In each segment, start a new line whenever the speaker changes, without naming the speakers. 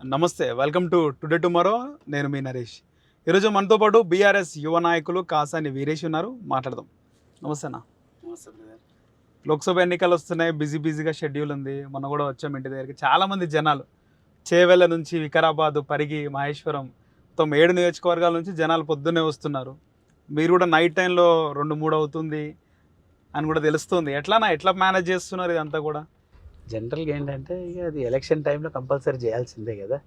నమస్తే, welcome to today tomorrow. నేను మీ నరేష్. ఈరోజు మనతో పాటు బీఆర్ఎస్ యువ నాయకులు కాసాని వీరేష్ ఉన్నారు. మాట్లాడదాం. నమస్తే అన్న.
నమస్తే బ్రదర్.
లోక్సభ ఎన్నికలు వస్తున్నాయి, బిజీగా షెడ్యూల్ ఉంది. మొన్న కూడా వచ్చాం ఇంటి దగ్గరికి. చాలామంది జనాలు చేవెళ్ళ నుంచి వికారాబాద్, పరిగి, మహేశ్వరం, మొత్తం 7 నియోజకవర్గాల నుంచి జనాలు పొద్దున్నే వస్తున్నారు. మీరు కూడా నైట్ టైంలో 2-3 అవుతుంది అని కూడా తెలుస్తుంది. ఎట్లా మేనేజ్ చేస్తున్నారు ఇదంతా కూడా?
జనరల్గా ఏంటంటే ఇక అది ఎలక్షన్ టైంలో కంపల్సరీ చేయాల్సిందే కదా.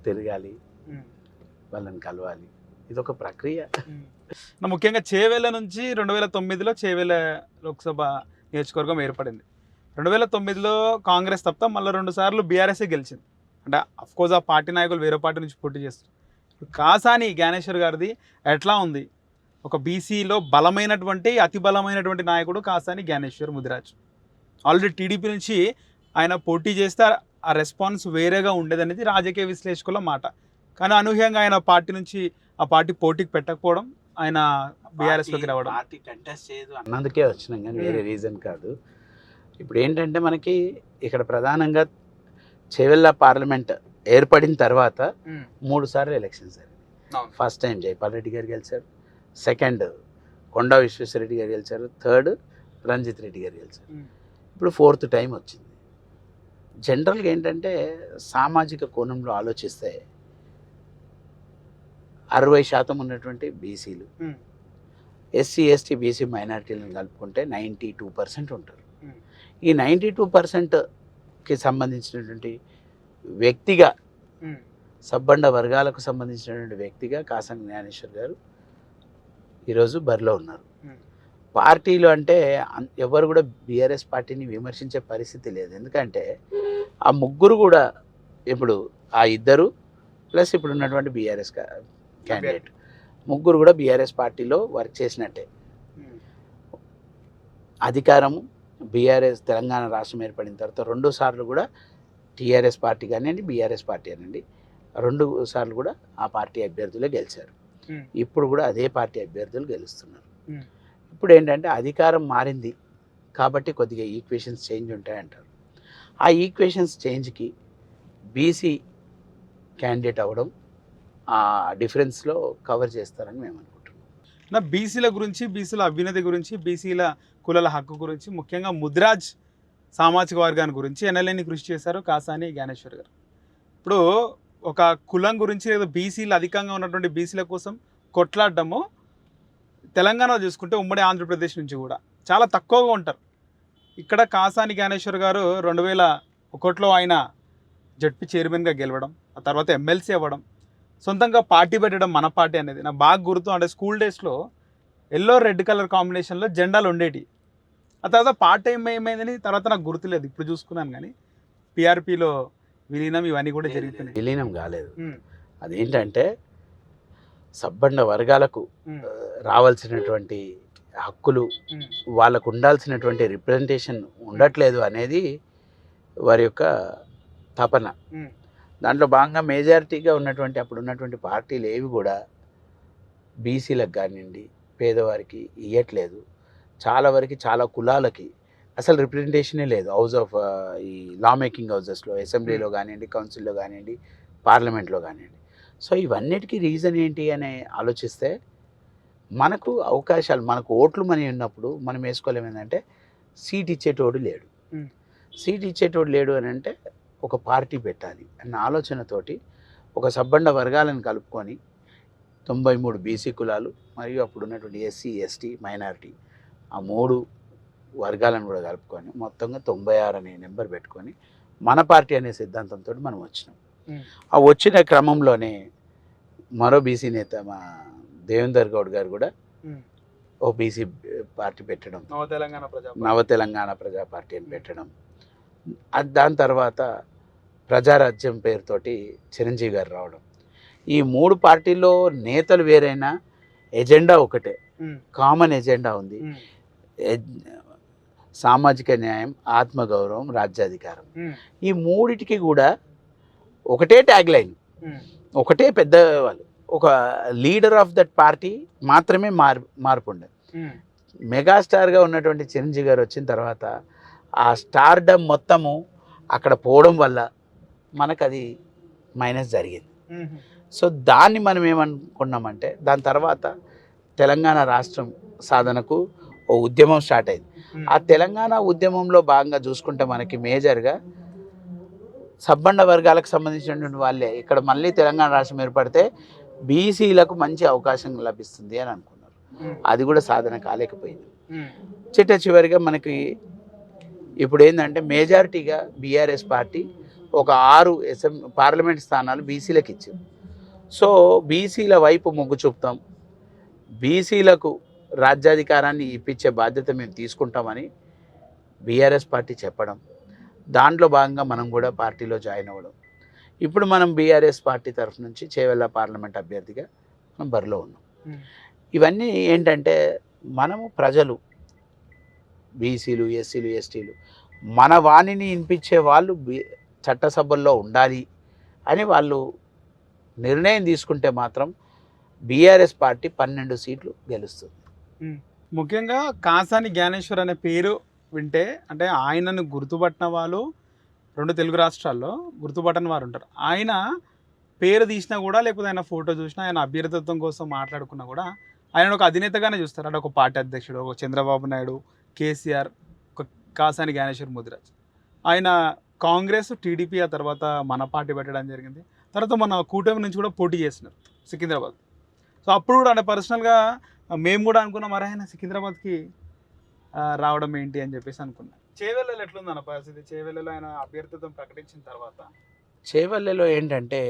తిరగాలి, వాళ్ళని కలవాలి, ఇది ఒక ప్రక్రియ.
ముఖ్యంగా చేవెళ్ళ నుంచి 2009లో చేవెళ్ళ లోక్సభ నియోజకవర్గం ఏర్పడింది. 2009లో కాంగ్రెస్ తప్ప మళ్ళీ 2 సార్లు బీఆర్ఎస్ఏ గెలిచింది. అంటే అఫ్కోర్స్ ఆ పార్టీ నాయకులు వేరే పార్టీ నుంచి పోటీ చేస్తారు. కాసాని జ్ఞానేశ్వర్ గారిది ఎట్లా ఉంది? ఒక బీసీలో అతి బలమైనటువంటి నాయకుడు కాసాని జ్ఞానేశ్వర్ ముదిరాజ్. ఆల్రెడీ టీడీపీ నుంచి ఆయన పోటీ చేస్తే ఆ రెస్పాన్స్ వేరేగా ఉండేదనేది రాజకీయ విశ్లేషకుల మాట. కానీ అనూహ్యంగా ఆయన పార్టీ నుంచి ఆ పార్టీ పోటీకి పెట్టకపోవడం, ఆయన బీఆర్ఎస్లోకి రావడం.
పార్టీ కంటెస్ట్ చేయదు అన్నందుకే వచ్చినాం, కానీ వేరే రీజన్ కాదు. ఇప్పుడు ఏంటంటే మనకి ఇక్కడ ప్రధానంగా చేవెళ్ళ పార్లమెంట్ ఏర్పడిన తర్వాత 3 సార్లు ఎలక్షన్స్ జరిగింది. ఫస్ట్ టైం జైపాల్ రెడ్డి గారు గెలిచారు, సెకండ్ కొండా విశ్వేశ్వరరెడ్డి గారు గెలిచారు, థర్డ్ రంజిత్ రెడ్డి గారు గెలిచారు. ఇప్పుడు 4th టైం వచ్చింది. జనరల్గా ఏంటంటే సామాజిక కోణంలో ఆలోచిస్తే 60% ఉన్నటువంటి బీసీలు, ఎస్సీ ఎస్టీ బీసీ మైనారిటీలను కలుపుకుంటే 92% ఉంటారు. ఈ 92%కి సంబంధించినటువంటి వ్యక్తిగా, సబ్బండ వర్గాలకు సంబంధించినటువంటి వ్యక్తిగా కాసాని జ్ఞానేశ్వర్ గారు ఈరోజు బరిలో ఉన్నారు. పార్టీలు అంటే ఎవరు కూడా బీఆర్ఎస్ పార్టీని విమర్శించే పరిస్థితి లేదు. ఎందుకంటే ఆ ముగ్గురు కూడా ఇప్పుడు ఆ ఇద్దరు ప్లస్ ఇప్పుడు ఉన్నటువంటి బీఆర్ఎస్ క్యాండిడేట్ ముగ్గురు కూడా బీఆర్ఎస్ పార్టీలో వర్క్ చేసినట్టే. అధికారము బీఆర్ఎస్ తెలంగాణ రాష్ట్రం ఏర్పడిన తర్వాత 2 సార్లు కూడా టీఆర్ఎస్ పార్టీ కానివ్వండి, బీఆర్ఎస్ పార్టీ అనండి, 2 సార్లు కూడా ఆ పార్టీ అభ్యర్థులే గెలిచారు. ఇప్పుడు కూడా అదే పార్టీ అభ్యర్థులు గెలుస్తున్నారు. ఇప్పుడు ఏంటంటే అధికారం మారింది కాబట్టి కొద్దిగా ఈక్వేషన్స్ చేంజ్ ఉంటాయంటారు. ఆ ఈక్వేషన్స్ చేంజ్కి బీసీ క్యాండిడేట్ అవ్వడం ఆ డిఫరెన్స్లో కవర్ చేస్తారని మేము అనుకుంటున్నాం.
నా బీసీల గురించి, బీసీల అభ్యున్నతి గురించి, బీసీల కులాల హక్కు గురించి, ముఖ్యంగా ముదిరాజ్ సామాజిక వర్గాన్ని గురించి ఎనలేని కృషి చేశారు కాసాని జ్ఞానేశ్వర్ గారు. ఇప్పుడు ఒక కులం గురించి లేదా బీసీలు అధికంగా ఉన్నటువంటి బీసీల కోసం కొట్లాడటము తెలంగాణలో చూసుకుంటే ఉమ్మడి ఆంధ్రప్రదేశ్ నుంచి కూడా చాలా తక్కువగా ఉంటారు. ఇక్కడ కాసాని జ్ఞానేశ్వర్ గారు 2001లో ఆయన జడ్పీ చైర్మన్గా గెలవడం, ఆ తర్వాత ఎమ్మెల్సీ అవ్వడం, సొంతంగా పార్టీ పెట్టడం, మన పార్టీ అనేది నాకు బాగా గుర్తు. అంటే స్కూల్ డేస్లో ఎల్లో రెడ్ కలర్ కాంబినేషన్లో జెండాలు ఉండేవి. ఆ తర్వాత పార్ట్ టైం ఏమైందని తర్వాత నాకు గుర్తులేదు, ఇప్పుడు చూసుకున్నాను. కానీ పిఆర్పిలో విలీనం ఇవన్నీ కూడా జరుగుతున్నాయి.
విలీనం కాలేదు. అదేంటంటే సబ్బండ వర్గాలకు రావాల్సినటువంటి హక్కులు, వాళ్ళకు ఉండాల్సినటువంటి రిప్రజెంటేషన్ ఉండట్లేదు అనేది వారి యొక్క తపన. దాంట్లో భాగంగా మెజారిటీగా ఉన్నటువంటి అప్పుడు ఉన్నటువంటి పార్టీలు ఏవి కూడా బీసీలకు కానివ్వండి, పేదవారికి ఇవ్వట్లేదు. చాలా వరకు చాలా కులాలకి అసలు రిప్రజెంటేషనే లేదు. హౌస్ ఆఫ్ ఈ లా మేకింగ్ హౌజెస్లో, అసెంబ్లీలో కానివ్వండి, కౌన్సిల్లో కానివ్వండి, పార్లమెంట్లో కానివ్వండి. సో ఇవన్నిటికీ రీజన్ ఏంటి అని ఆలోచిస్తే మనకు అవకాశాలు, మనకు ఓట్లు మనీ ఉన్నప్పుడు మనం వేసుకోలేము. ఏంటంటే సీట్ ఇచ్చేటోడు లేడు. సీట్ ఇచ్చేటోడు లేడు అని అంటే ఒక పార్టీ పెట్టాలి అన్న ఆలోచనతోటి ఒక సబ్బండ వర్గాలను కలుపుకొని 93 బీసీ కులాలు మరియు అప్పుడు ఉన్నటువంటి ఎస్సీ ఎస్టీ మైనారిటీ ఆ 3 వర్గాలను కూడా కలుపుకొని మొత్తంగా 96 అనే నెంబర్ పెట్టుకొని మన పార్టీ అనే సిద్ధాంతంతో మనం వచ్చినాం. ఆ వచ్చిన క్రమంలోనే మరో బీసీ నేత మా దేవేందర్ గౌడ్ గారు కూడా ఓ బీసీ పార్టీ పెట్టడం, నవ తెలంగాణ ప్రజా పార్టీ అని పెట్టడం. దాని తర్వాత ప్రజారాజ్యం పేరుతోటి చిరంజీవి గారు రావడం. ఈ 3 పార్టీల్లో నేతలు వేరైనా ఎజెండా ఒకటే, కామన్ ఎజెండా ఉంది. సామాజిక న్యాయం, ఆత్మగౌరవం, రాజ్యాధికారం. ఈ 3టికి కూడా ఒకటే ట్యాగ్ లైన్, ఒకటే పెద్ద వాళ్ళు, ఒక లీడర్ ఆఫ్ దట్ పార్టీ మాత్రమే మార్పు ఉండదు. మెగాస్టార్గా ఉన్నటువంటి చిరంజీవి గారు వచ్చిన తర్వాత ఆ స్టార్డమ్ మొత్తము అక్కడ పోవడం వల్ల మనకు అది మైనస్ జరిగింది. సో దాన్ని మనం ఏమనుకున్నామంటే దాని తర్వాత తెలంగాణ రాష్ట్రం సాధనకు ఓ ఉద్యమం స్టార్ట్ అయింది. ఆ తెలంగాణ ఉద్యమంలో భాగంగా చూసుకుంటే మనకి మేజర్గా సబ్బండ వర్గాలకు సంబంధించినటువంటి వాళ్ళే ఇక్కడ మళ్ళీ తెలంగాణ రాష్ట్రం ఏర్పడితే బీసీలకు మంచి అవకాశం లభిస్తుంది అని అనుకున్నారు. అది కూడా సాధన కాలేకపోయింది. చివరిగా మనకి ఇప్పుడు ఏంటంటే మేజారిటీగా బీఆర్ఎస్ పార్టీ ఒక 6 పార్లమెంట్ స్థానాలు బీసీలకు ఇచ్చింది. సో బీసీల వైపు మొగ్గు చూపుతాం, బీసీలకు రాజ్యాధికారాన్ని ఇప్పించే బాధ్యత మేము తీసుకుంటామని బీఆర్ఎస్ పార్టీ చెప్పడం, దాంట్లో భాగంగా మనం కూడా పార్టీలో జాయిన్ అవ్వడం. ఇప్పుడు మనం బీఆర్ఎస్ పార్టీ తరఫు నుంచి చేవెళ్ళ పార్లమెంట్ అభ్యర్థిగా మనం బరిలో ఉన్నాం. ఇవన్నీ ఏంటంటే మనము ప్రజలు బీసీలు, ఎస్సీలు, ఎస్టీలు మన వాణిని వినిపించే వాళ్ళు చట్టసభల్లో ఉండాలి అని వాళ్ళు నిర్ణయం తీసుకుంటే మాత్రం బీఆర్ఎస్ పార్టీ 12 సీట్లు గెలుస్తుంది.
ముఖ్యంగా కాసాని జ్ఞానేశ్వర్ అనే పేరు వింటే అంటే ఆయనను గుర్తుపట్టిన వాళ్ళు 2 తెలుగు రాష్ట్రాల్లో గుర్తుపట్టని వారు ఉంటారు. ఆయన పేరు తీసినా కూడా లేకపోతే ఆయన ఫోటో చూసినా ఆయన అభ్యర్థిత్వం కోసం మాట్లాడుకున్నా కూడా ఆయన ఒక అధినేతగానే చూస్తారు. అంటే ఒక పార్టీ అధ్యక్షుడు, ఒక చంద్రబాబు నాయుడు, కేసీఆర్, ఒక కాసాని జ్ఞానేశ్వర్ ముదిరాజ్. ఆయన కాంగ్రెస్, టీడీపీ, ఆ తర్వాత మన పార్టీ పెట్టడం జరిగింది. తర్వాత మన కూటమి నుంచి కూడా పోటీ చేసినారు సికింద్రాబాద్. సో అప్పుడు కూడా అంటే పర్సనల్గా మేము కూడా అనుకున్నాం మరి ఆయన సికింద్రాబాద్కి రావడం ఏంటి అని చెప్పేసి అనుకున్నాం. చేవెళ్ళలో ఎట్లుందన్న పరిస్థితి? చేవెళ్ళలో ఆయన అభ్యర్థిత్వం ప్రకటించిన తర్వాత
చేవెళ్ళలో ఏంటంటే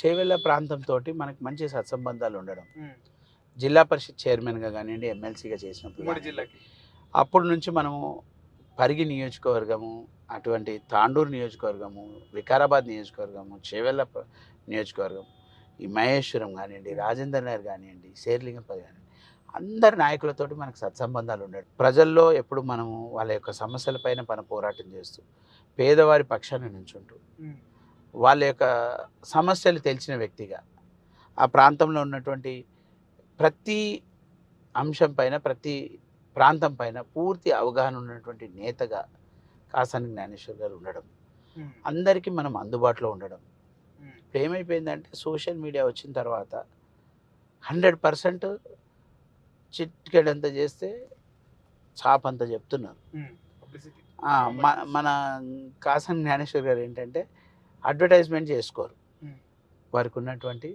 చేవెళ్ళ ప్రాంతంతో మనకు మంచి సత్సంబంధాలు ఉండడం, జిల్లా పరిషత్ చైర్మన్గా కానివ్వండి, ఎమ్మెల్సీగా చేసినప్పుడు
జిల్లాకి
అప్పటి నుంచి మనము పరిగి నియోజకవర్గము, అటువంటి తాండూరు నియోజకవర్గము, వికారాబాద్ నియోజకవర్గము, చేవెళ్ళ నియోజకవర్గం, ఈ మహేశ్వరం కానివ్వండి, రాజేందర్ నగర్ కానివ్వండి, శేర్లింగంపల్లి కానివ్వండి, అందరి నాయకులతోటి మనకు సత్సంబంధాలు ఉండడం. ప్రజల్లో ఎప్పుడు మనము వాళ్ళ యొక్క సమస్యలపైన పోరాటం చేస్తూ పేదవారి పక్షాన్ని నుంచుంటూ వాళ్ళ యొక్క సమస్యలు తెలిసిన వ్యక్తిగా ఆ ప్రాంతంలో ఉన్నటువంటి ప్రతి అంశం పైన, ప్రతి ప్రాంతం పైన పూర్తి అవగాహన ఉన్నటువంటి నేతగా కాసాని జ్ఞానేశ్వర్ గారు ఉండడం, అందరికీ మనం అందుబాటులో ఉండడం. ఇప్పుడు ఏమైపోయిందంటే సోషల్ మీడియా వచ్చిన తర్వాత 100% చిట్కెడంత చేస్తే చాపంత చెప్తున్నారు. మన కాసాని జ్ఞానేశ్వర్ గారు ఏంటంటే అడ్వర్టైజ్మెంట్ చేసుకోరు. వారికి ఉన్నటువంటి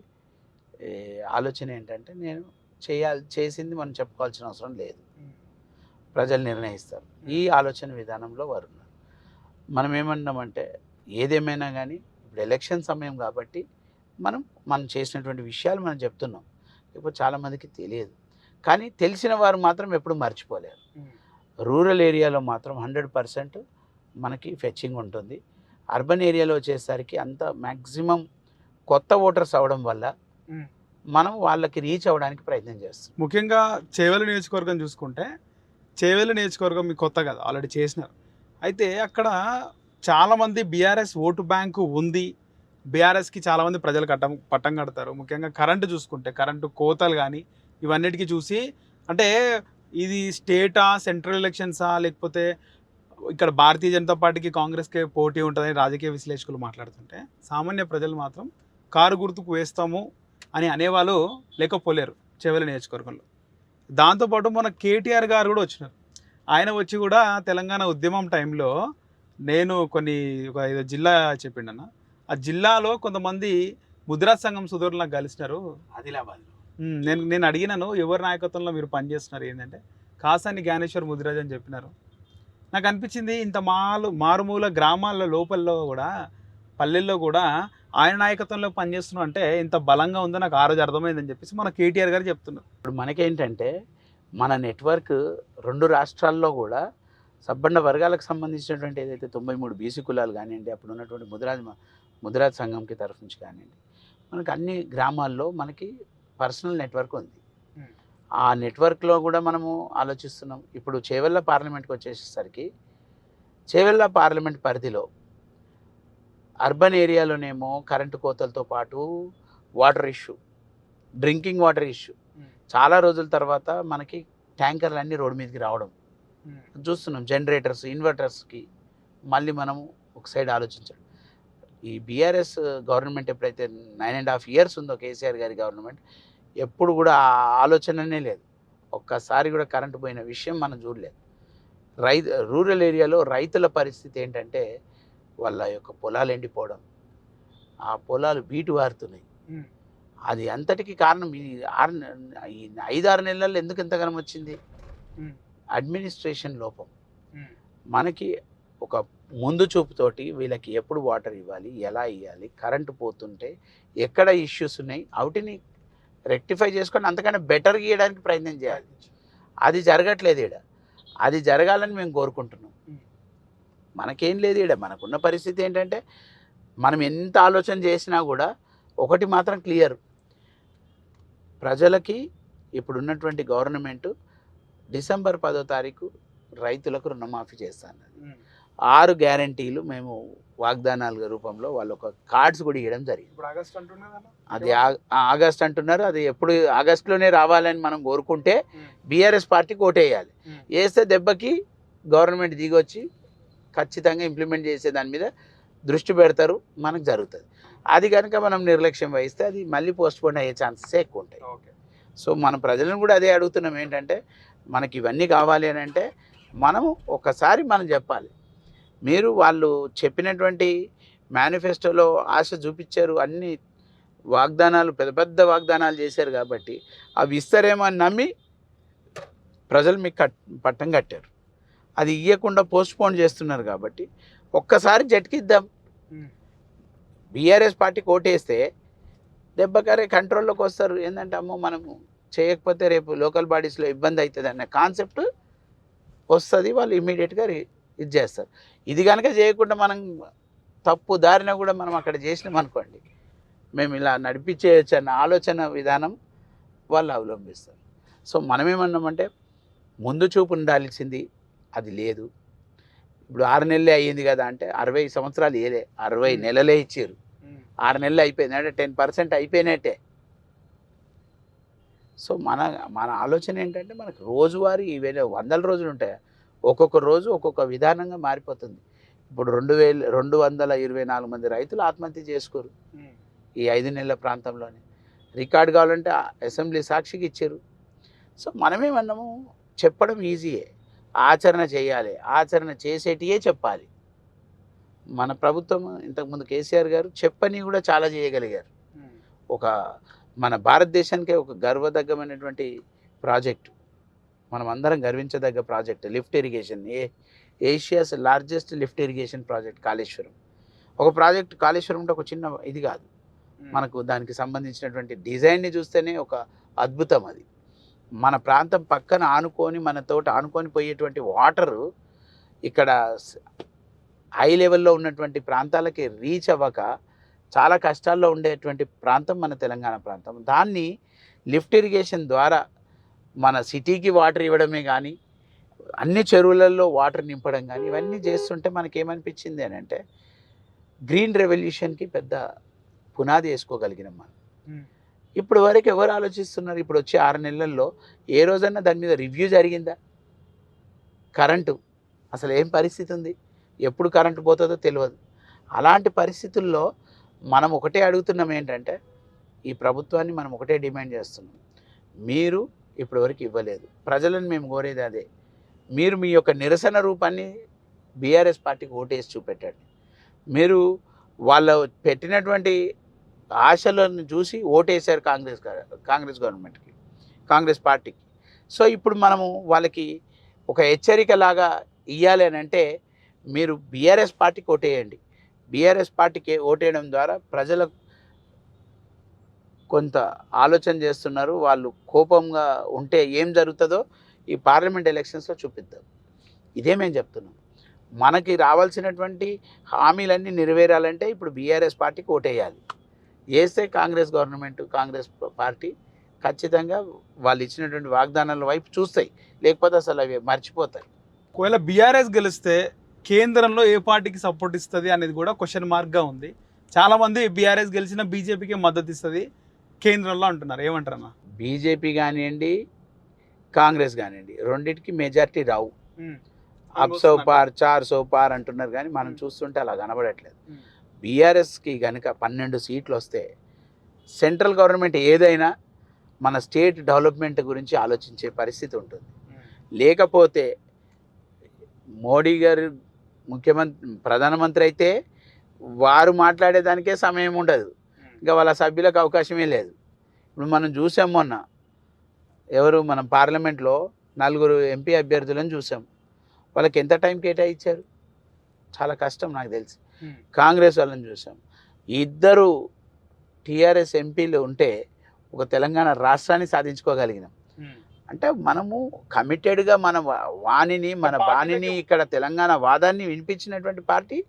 ఆలోచన ఏంటంటే నేను చేసింది మనం చెప్పుకోవాల్సిన అవసరం లేదు, ప్రజలు నిర్ణయిస్తారు. ఈ ఆలోచన విధానంలో వారు ఉన్నారు. మనం ఏమన్నామంటే ఏదేమైనా కానీ ఇప్పుడు ఎలక్షన్ సమయం కాబట్టి మనం చేసినటువంటి విషయాలు మనం చెప్తున్నాం. ఇప్పుడు చాలామందికి తెలియదు, కానీ తెలిసిన వారు మాత్రం ఎప్పుడు మర్చిపోలేరు. రూరల్ ఏరియాలో మాత్రం 100% మనకి ఫెచ్చింగ్ ఉంటుంది. అర్బన్ ఏరియాలో వచ్చేసరికి అంత మ్యాక్సిమం కొత్త ఓటర్స్ అవ్వడం వల్ల మనం వాళ్ళకి రీచ్ అవ్వడానికి ప్రయత్నం చేస్తాం.
ముఖ్యంగా చేవెళ్ళ నియోజకవర్గం చూసుకుంటే చేవెళ్ళ నియోజకవర్గం మీకు కొత్త కదా, ఆల్రెడీ చేసినారు. అయితే అక్కడ చాలామంది బీఆర్ఎస్ ఓటు బ్యాంకు ఉంది, బీఆర్ఎస్కి చాలామంది ప్రజలు పట్టం కడతారు. ముఖ్యంగా కరెంటు చూసుకుంటే కరెంటు కోతలు కానీ ఇవన్నిటికీ చూసి అంటే ఇది స్టేటా, సెంట్రల్ ఎలక్షన్సా, లేకపోతే ఇక్కడ భారతీయ జనతా పార్టీకి కాంగ్రెస్కి పోటీ ఉంటుందని రాజకీయ విశ్లేషకులు మాట్లాడుతుంటే సామాన్య ప్రజలు మాత్రం కారు గుర్తుకు వేస్తాము అని అనేవాళ్ళు లేకపోలేరు చేవెళ్ళ నియోజకవర్గంలో. దాంతోపాటు మన కేటీఆర్ గారు కూడా వచ్చినారు. ఆయన వచ్చి కూడా తెలంగాణ ఉద్యమం టైంలో నేను ఒక ఏదో జిల్లా చెప్పిండన్న, ఆ జిల్లాలో కొంతమంది ముద్రాజ్ సంఘం సుధీరులు నాకు కలిసినారు
ఆదిలాబాద్.
నేను అడిగినాను ఎవరి నాయకత్వంలో మీరు పనిచేస్తున్నారు ఏంటంటే కాసాని జ్ఞానేశ్వర్ ముదిరాజ్ అని చెప్పినారు. నాకు అనిపించింది ఇంత మారుమూల గ్రామాల లోపల్లో కూడా పల్లెల్లో కూడా ఆయన నాయకత్వంలో పనిచేస్తున్నాం అంటే ఇంత బలంగా ఉందో నాకు ఆ రోజు అర్థమైందని చెప్పేసి మన కేటీఆర్ గారు చెప్తున్నారు.
ఇప్పుడు మనకేంటంటే మన నెట్వర్క్ 2 రాష్ట్రాల్లో కూడా సబ్బండ వర్గాలకు సంబంధించినటువంటి ఏదైతే 93 బీసీ కులాలు కానివ్వండి, అప్పుడు ఉన్నటువంటి ముదిరాజ్ సంఘంకి తరఫు నుంచి కానివ్వండి, మనకి అన్ని గ్రామాల్లో మనకి పర్సనల్ నెట్వర్క్ ఉంది. ఆ నెట్వర్క్లో కూడా మనము ఆలోచిస్తున్నాం. ఇప్పుడు చేవెళ్ళ పార్లమెంట్కి వచ్చేసరికి చేవెళ్ళ పార్లమెంట్ పరిధిలో అర్బన్ ఏరియాలోనేమో కరెంటు కోతలతో పాటు water issue, drinking water issue, చాలా రోజుల తర్వాత మనకి ట్యాంకర్లు అన్నీ రోడ్డు మీదకి రావడం చూస్తున్నాం. జనరేటర్స్, ఇన్వర్టర్స్కి మళ్ళీ మనము ఒక సైడ్ ఆలోచించడం. ఈ బీఆర్ఎస్ గవర్నమెంట్ ఎప్పుడైతే 9.5 years ఉందో కేసీఆర్ గారి గవర్నమెంట్, ఎప్పుడు కూడా ఆ ఆలోచననే లేదు. ఒక్కసారి కూడా కరెంటు పోయిన విషయం మనం చూడలేదు. రూరల్ ఏరియాలో రైతుల పరిస్థితి ఏంటంటే వాళ్ళ యొక్క పొలాలు ఎండిపోవడం, ఆ పొలాలు బీటు వారుతున్నాయి. అది అంతటికి కారణం ఈ 5-6 నెలల్లో ఎందుకు ఎంతగానం వచ్చింది? అడ్మినిస్ట్రేషన్ లోపం. మనకి ఒక ముందు చూపుతోటి వీళ్ళకి ఎప్పుడు వాటర్ ఇవ్వాలి, ఎలా ఇవ్వాలి, కరెంటు పోతుంటే ఎక్కడ ఇష్యూస్ ఉన్నాయి, వాటిని రెక్టిఫై చేసుకొని అంతకన్నా బెటర్ గీయడానికి ప్రయత్నం చేయాలి. అది జరగట్లేదు ఈడ. అది జరగాలని మేము కోరుకుంటున్నాం. మనకేం లేదు ఈడ. మనకున్న పరిస్థితి ఏంటంటే మనం ఎంత ఆలోచన చేసినా కూడా ఒకటి మాత్రం క్లియర్, ప్రజలకి ఇప్పుడున్నటువంటి గవర్నమెంట్ December 10 రైతులకు రుణమాఫీ చేస్తాను. 6 గ్యారంటీలు మేము వాగ్దానాల రూపంలో వాళ్ళు ఒక కార్డ్స్ కూడా ఇవ్వడం జరిగింది. అది ఆగస్ట్ అంటున్నారు. అది ఎప్పుడు ఆగస్టులోనే రావాలని మనం కోరుకుంటే బీఆర్ఎస్ పార్టీకి ఓటేయాలి. వేస్తే దెబ్బకి గవర్నమెంట్ దిగొచ్చి ఖచ్చితంగా ఇంప్లిమెంట్ చేసే దాని మీద దృష్టి పెడతారు, మనకు జరుగుతుంది. అది కనుక మనం నిర్లక్ష్యం వహిస్తే అది మళ్ళీ పోస్ట్పోన్ అయ్యే ఛాన్సెస్ ఎక్కువ ఉంటాయి. సో మన ప్రజలను కూడా అదే అడుగుతున్నాం, ఏంటంటే మనకి ఇవన్నీ కావాలి అని అంటే మనం ఒకసారి మనం చెప్పాలి. మీరు వాళ్ళు చెప్పినటువంటి మేనిఫెస్టోలో ఆశ చూపించారు, అన్ని వాగ్దానాలు పెద్ద పెద్ద వాగ్దానాలు చేశారు కాబట్టి అవి ఇస్తారేమో అని నమ్మి ప్రజలు మీకు పట్టం కట్టారు. అది ఇవ్వకుండా పోస్ట్పోన్ చేస్తున్నారు కాబట్టి ఒక్కసారి జట్కిద్దాం. బీఆర్ఎస్ పార్టీకి ఓటేస్తే దెబ్బకరే కంట్రోల్లోకి వస్తారు. ఏంటంటే అమ్మో మనము చేయకపోతే రేపు లోకల్ బాడీస్లో ఇబ్బంది అవుతుంది అనే కాన్సెప్ట్ వస్తుంది. వాళ్ళు ఇమీడియట్గా ఇది చేస్తారు. ఇది కనుక చేయకుండా మనం తప్పు దారిన కూడా మనం అక్కడ చేసినాం అనుకోండి, మేము ఇలా నడిపించేయచ్చు అన్న ఆలోచన విధానం వాళ్ళు అవలంబిస్తారు. సో మనమేమన్నామంటే ముందు చూపు ఉండాల్సింది అది లేదు. ఇప్పుడు 6 నెలలే అయ్యింది కదా అంటే 60 సంవత్సరాలు ఏలే, 60 నెలలే ఇచ్చారు. 6 నెలలు అయిపోయింది అంటే 10% అయిపోయినట్టే. సో మన ఆలోచన ఏంటంటే మనకు రోజువారీ ఇవన్నీ 100 రోజులు ఉంటాయి, ఒక్కొక్క రోజు ఒక్కొక్క విధానంగా మారిపోతుంది. ఇప్పుడు 224 మంది రైతులు ఆత్మహత్య చేసుకోరు ఈ 5 నెలల ప్రాంతంలోనే. రికార్డు కావాలంటే అసెంబ్లీ సాక్షికి ఇచ్చారు. సో మనమేమన్నాము, చెప్పడం ఈజీయే, ఆచరణ చేయాలి, ఆచరణ చేసేటియే చెప్పాలి. మన ప్రభుత్వం ఇంతకుముందు కేసీఆర్ గారు చెప్పని కూడా చాలా చేయగలిగారు. ఒక మన భారతదేశానికే ఒక గర్వదగ్గమైనటువంటి ప్రాజెక్టు, మనం అందరం గర్వించదగ్గ project lift irrigation, Asia's largest lift irrigation project Kaleshwaram. ఒక ప్రాజెక్ట్ కాళేశ్వరం అంటే ఒక చిన్న ఇది కాదు, మనకు దానికి సంబంధించినటువంటి డిజైన్ని చూస్తేనే ఒక అద్భుతం. అది మన ప్రాంతం పక్కన ఆనుకొని మనతోటి ఆనుకొని పోయేటువంటి వాటరు ఇక్కడ హై లెవెల్లో ఉన్నటువంటి ప్రాంతాలకి రీచ్ అవ్వక చాలా కష్టాల్లో ఉండేటువంటి ప్రాంతం మన తెలంగాణ ప్రాంతం. దాన్ని లిఫ్ట్ ఇరిగేషన్ ద్వారా మన సిటీకి వాటర్ ఇవ్వడమే కానీ, అన్ని చెరువులలో వాటర్ నింపడం కానీ, ఇవన్నీ చేస్తుంటే మనకేమనిపించింది అని అంటే గ్రీన్ రెవల్యూషన్కి పెద్ద పునాది వేసుకోగలిగినాం మనం. ఇప్పుడు వరకు ఎవరు ఆలోచిస్తున్నారు? ఇప్పుడు వచ్చే 6 నెలల్లో ఏ రోజన్నా దాని మీద రివ్యూ జరిగిందా? కరెంటు అసలు ఏం పరిస్థితి ఉంది, ఎప్పుడు కరెంటు పోతుందో తెలియదు. అలాంటి పరిస్థితుల్లో మనం ఒకటే అడుగుతున్నాం, ఏంటంటే ఈ ప్రభుత్వాన్ని మనం ఒకటే డిమాండ్ చేస్తున్నాం, మీరు ఇప్పటివరకు ఇవ్వలేదు. ప్రజలను మేము కోరేది అదే, మీరు మీ యొక్క నిరసన రూపాన్ని బీఆర్ఎస్ పార్టీకి ఓటేసి చూపెట్టండి. మీరు వాళ్ళు పెట్టినటువంటి ఆశలను చూసి ఓటేశారు కాంగ్రెస్ గవర్నమెంట్కి, కాంగ్రెస్ పార్టీకి. సో ఇప్పుడు మనము వాళ్ళకి ఒక హెచ్చరికలాగా ఇవ్వాలి అని అంటే మీరు బీఆర్ఎస్ పార్టీకి ఓటేయండి. బీఆర్ఎస్ పార్టీకి ఓటేయడం ద్వారా ప్రజలకు కొంత ఆలోచన చేస్తున్నారు. వాళ్ళు కోపంగా ఉంటే ఏం జరుగుతుందో ఈ పార్లమెంట్ ఎలక్షన్స్లో చూపిద్దాం. ఇదే మేము చెప్తున్నాం. మనకి రావాల్సినటువంటి హామీలన్నీ నెరవేరాలంటే ఇప్పుడు బీఆర్ఎస్ పార్టీకి ఓటేయాలి. వేస్తే కాంగ్రెస్ గవర్నమెంట్, కాంగ్రెస్ పార్టీ ఖచ్చితంగా వాళ్ళు ఇచ్చినటువంటి వాగ్దానాల వైపు చూస్తాయి, లేకపోతే అసలు అవి మర్చిపోతాయి.
ఒకవేళ బీఆర్ఎస్ గెలిస్తే కేంద్రంలో ఏ పార్టీకి సపోర్ట్ ఇస్తుంది అనేది కూడా క్వశ్చన్ మార్క్గా ఉంది. చాలామంది బీఆర్ఎస్ గెలిచిన బీజేపీకి మద్దతు ఇస్తుంది కేంద్రంలో అంటున్నారు, ఏమంటారన్న?
బీజేపీ కానివ్వండి, కాంగ్రెస్ కానివ్వండి, రెండింటికి మెజారిటీ రావు. 400 పార్ అంటున్నారు కానీ మనం చూస్తుంటే అలా కనబడట్లేదు. బీఆర్ఎస్కి కనుక 12 సీట్లు వస్తే సెంట్రల్ గవర్నమెంట్ ఏదైనా మన స్టేట్ డెవలప్మెంట్ గురించి ఆలోచించే పరిస్థితి ఉంటుంది. లేకపోతే మోడీ గారు ప్రధానమంత్రి అయితే వారు మాట్లాడేదానికే సమయం ఉండదు, ఇంకా వాళ్ళ సభ్యులకు అవకాశమే లేదు. ఇప్పుడు మనం చూసాం మొన్న మనం పార్లమెంట్లో 4 ఎంపీ అభ్యర్థులను చూసాం. వాళ్ళకి ఎంత టైం కేటాయించారు? చాలా కష్టం నాకు తెలిసి. కాంగ్రెస్ వాళ్ళని చూసాం. ఇద్దరు టీఆర్ఎస్ ఎంపీలు ఉంటే ఒక తెలంగాణ రాష్ట్రాన్ని సాధించుకోగలిగినాం. అంటే మనము కమిటెడ్గా మన బాణిని ఇక్కడ తెలంగాణ వాదాన్ని వినిపించినటువంటి పార్టీ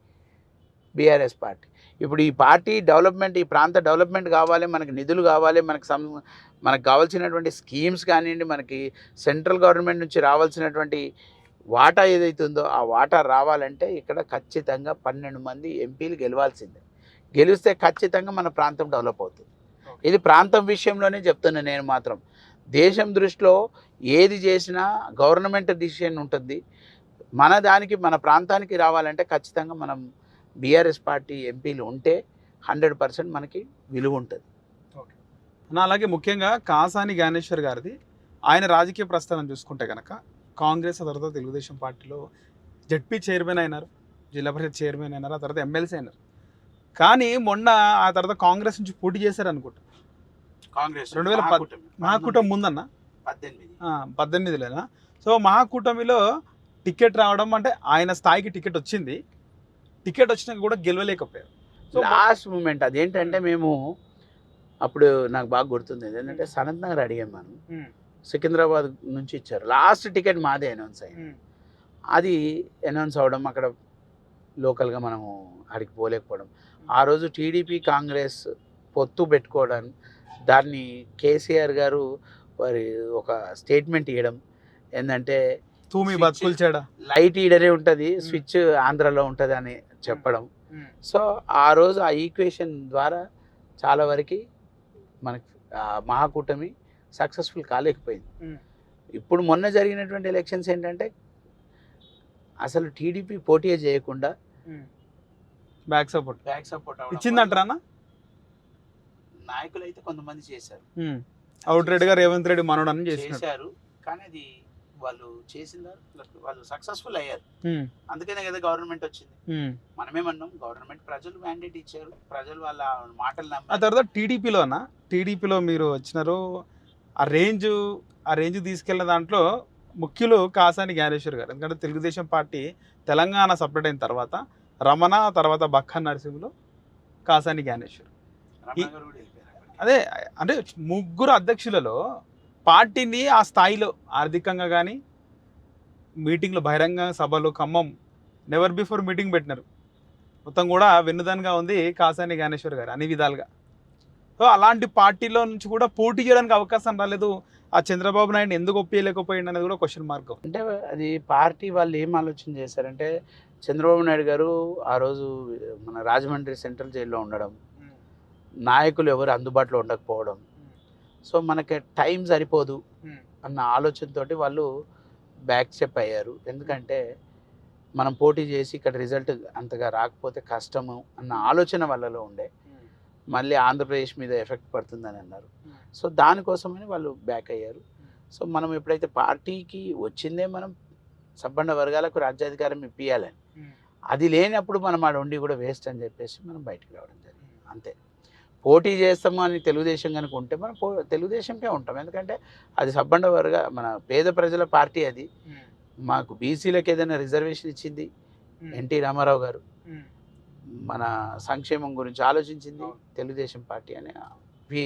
బీఆర్ఎస్ పార్టీ. ఇప్పుడు ఈ పార్టీ డెవలప్మెంట్, ఈ ప్రాంత డెవలప్మెంట్ కావాలి, మనకి నిధులు కావాలి, మనకు కావాల్సినటువంటి స్కీమ్స్ కానివ్వండి, మనకి సెంట్రల్ గవర్నమెంట్ నుంచి రావాల్సినటువంటి వాటా ఏదైతుందో ఆ వాటా రావాలంటే ఇక్కడ ఖచ్చితంగా 12 మంది ఎంపీలు గెలవాల్సిందే. గెలిస్తే ఖచ్చితంగా మన ప్రాంతం డెవలప్ అవుతుంది. ఇది ప్రాంతం విషయంలోనే చెప్తున్నా నేను మాత్రం. దేశం దృష్టిలో ఏది చేసినా గవర్నమెంట్ డిసిషన్ ఉంటుంది. మన ప్రాంతానికి రావాలంటే ఖచ్చితంగా మనం బీఆర్ఎస్ పార్టీ ఎంపీలు ఉంటే 100% మనకి విలువ ఉంటుంది.
ఓకే అన్న, అలాగే ముఖ్యంగా కాసాని జ్ఞానేశ్వర్ గారిది ఆయన రాజకీయ ప్రస్థానం చూసుకుంటే కనుక కాంగ్రెస్, ఆ తర్వాత తెలుగుదేశం పార్టీలో జడ్పీ చైర్మన్ అయినారు, జిల్లా పరిషత్ చైర్మన్ అయినారు, ఆ తర్వాత ఎమ్మెల్సీ అయినారు. కానీ మొన్న ఆ తర్వాత కాంగ్రెస్ నుంచి పోటీ చేశారు అనుకుంటా.
కాంగ్రెస్
2010 మహాకూటమి ముందన్న 18లోనా. సో మహాకూటమిలో టికెట్ రావడం అంటే ఆయన స్థాయికి టికెట్ వచ్చింది. టికెట్ వచ్చినాక కూడా గెలవలేకపోయారు.
సో లాస్ట్ మూమెంట్ అదేంటంటే మేము అప్పుడు నాకు బాగా గుర్తుంది ఏంటంటే సనత్ నగర్ అడిగాం మనం, సికింద్రాబాద్ నుంచి ఇచ్చారు. లాస్ట్ టికెట్ మాదే అనౌన్స్ అయ్యింది. అది అనౌన్స్ అవ్వడం అక్కడ లోకల్గా మనము అడిగి పోలేకపోవడం, ఆ రోజు టీడీపీ కాంగ్రెస్ పొత్తు పెట్టుకోవడం, దాన్ని కేసీఆర్ గారు వారి ఒక స్టేట్మెంట్ ఇవ్వడం ఏంటంటే
తూమి బతుకులు చెడ
లైట్ ఈడనే ఉంటుంది, స్విచ్ ఆంధ్రాలో ఉంటుంది అని చెప్పడం. సో ఆ రోజు ఆ ఈక్వేషన్ ద్వారా చాలా వరకు మనకి మహాకూటమి సక్సెస్ఫుల్ కాలేకపోయింది. ఇప్పుడు మొన్న జరిగినటువంటి ఎలక్షన్స్ ఏంటంటే అసలు టీడీపీ పోటీ చేయకుండా
బ్యాక్ సపోర్ట్ ఇచ్చిందంటారా?
నాయకులు అయితే కొంతమంది చేశారు,
అవుట్ రెడ్డి గారు రేవంత్ రెడ్డి మనోడని చేశారు.
కానీ అది వాళ్ళు వాళ్ళు సక్సెస్ఫుల్ అయ్యారు. అందుకనే కదా గవర్నమెంట్ వచ్చింది. మనమేమన్నాం, గవర్నమెంట్ ప్రజలు మ్యాండేట్ ఇచ్చారు, ప్రజలు వాళ్ళ మాటలు నమ్మారు.
ఆ తర్వాత టీడీపీలో మీరు వచ్చినారు. ఆ రేంజ్ తీసుకెళ్ళిన దాంట్లో ముఖ్యులు కాసాని జ్ఞానేశ్వర్ గారు. ఎందుకంటే తెలుగుదేశం పార్టీ తెలంగాణ సపరేట్ అయిన తర్వాత రమణ, తర్వాత బక్కన్ నరసింహులు, కాసాని జ్ఞానేశ్వర్. అదే అంటే ముగ్గురు అధ్యక్షులలో పార్టీని ఆ స్థాయిలో ఆర్థికంగా కానీ మీటింగ్లు, బహిరంగ సభలు, ఖమ్మం నెవర్ బిఫోర్ మీటింగ్ పెట్టినారు. మొత్తం కూడా వెన్నుదన్గా ఉంది కాసాని జ్ఞానేశ్వర్ గారు అన్ని విధాలుగా. సో అలాంటి పార్టీలో నుంచి కూడా పోటీ చేయడానికి అవకాశం రాలేదు. ఆ చంద్రబాబు నాయుడు ఎందుకు ఒప్పియలేకపోయింది అనేది కూడా క్వశ్చన్ మార్క్.
అంటే అది పార్టీ వాళ్ళు ఏం ఆలోచన చేశారంటే చంద్రబాబు నాయుడు గారు ఆ రోజు మన రాజమండ్రి సెంట్రల్ జైల్లో ఉండడం, నాయకులు ఎవరు అందుబాటులో ఉండకపోవడం, సో మనకి టైం సరిపోదు అన్న ఆలోచనతోటి వాళ్ళు బ్యాక్ స్టెప్ అయ్యారు. ఎందుకంటే మనం పోటీ చేసి ఇక్కడ రిజల్ట్ అంతగా రాకపోతే కష్టము అన్న ఆలోచన వాళ్ళలో ఉండే. మళ్ళీ ఆంధ్రప్రదేశ్ మీద ఎఫెక్ట్ పడుతుందని అన్నారు. సో దానికోసమని వాళ్ళు బ్యాక్ అయ్యారు. సో మనం ఎప్పుడైతే పార్టీకి వచ్చిందే మనం సబ్బండ వర్గాలకు రాజ్యాధికారం ఇప్పియాలని, అది లేనప్పుడు మనం ఆడ ఉండి కూడా వేస్ట్ అని చెప్పేసి మనం బయటికి రావడం జరిగింది. అంతే. పోటీ చేస్తాము అని తెలుగుదేశం కనుక ఉంటే మనం తెలుగుదేశంకే ఉంటాం. ఎందుకంటే అది సబ్బండ వర్గ మన పేద ప్రజల పార్టీ. అది మాకు బీసీలకు ఏదైనా రిజర్వేషన్ ఇచ్చింది ఎన్టీ రామారావు గారు. మన సంక్షేమం గురించి ఆలోచించింది తెలుగుదేశం పార్టీ అని we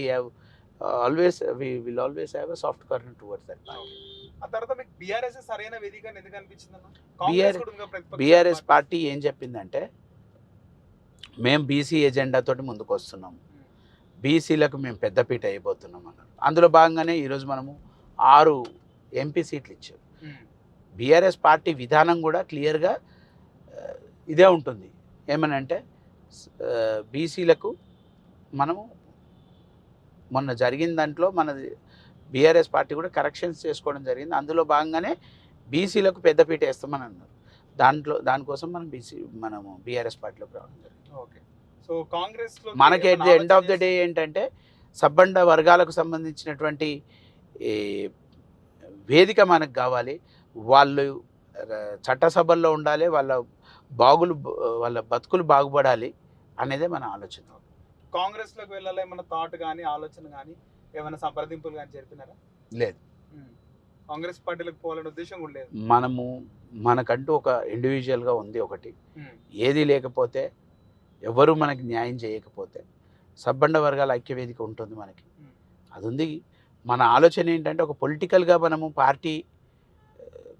will always have a soft corner towards that party.
ఆ తర్వాత మీకు బీఆర్ఎస్ సరైన వేదిక ఎందుకు అనిపించిందన్న?
బీఆర్ఎస్ పార్టీ ఏం చెప్పిందంటే మేము బీసీ ఎజెండా తోటి ముందుకు వస్తున్నాము, బీసీలకు మేము పెద్దపీట అయిపోతున్నాం అన్నారు. అందులో భాగంగానే ఈరోజు మనము 6 ఎంపీ సీట్లు ఇచ్చాం. బీఆర్ఎస్ పార్టీ విధానం కూడా క్లియర్గా ఇదే ఉంటుంది. ఏమనంటే బీసీలకు మనము మొన్న జరిగిన దాంట్లో మనది బీఆర్ఎస్ పార్టీ కూడా కరెక్షన్స్ చేసుకోవడం జరిగింది. అందులో భాగంగానే బీసీలకు పెద్దపీట వేస్తామని అన్నారు. దానికోసం మనము బీఆర్ఎస్ పార్టీలోకి రావడం జరిగింది.
ఓకే. సో కాంగ్రెస్ లో
మనకి at the end of the day ఏంటంటే సబ్బండ వర్గాలకు సంబంధించినటువంటి ఈ వేదిక మనకు కావాలి. వాళ్ళు చట్టసభల్లో ఉండాలి, వాళ్ళ బతుకులు బాగుపడాలి అనేదే మన ఆలోచన.
కాంగ్రెస్ లోకి వెళ్ళాలి ఏమైనా థాట్ కానీ ఆలోచన కానీ ఏమైనా సంప్రదింపులు కానీ జరిపినారా?
లేదు.
కాంగ్రెస్ పార్టీలకు పోవాలనే ఉద్దేశం కూడా లేదు.
మనకంటూ ఒక ఇండివిజువల్గా ఉంది ఒకటి. ఏది లేకపోతే ఎవరు మనకి న్యాయం చేయకపోతే సబ్బండ వర్గాల ఐక్యవేదిక ఉంటుంది మనకి, అది ఉంది. మన ఆలోచన ఏంటంటే ఒక పొలిటికల్గా మనము పార్టీ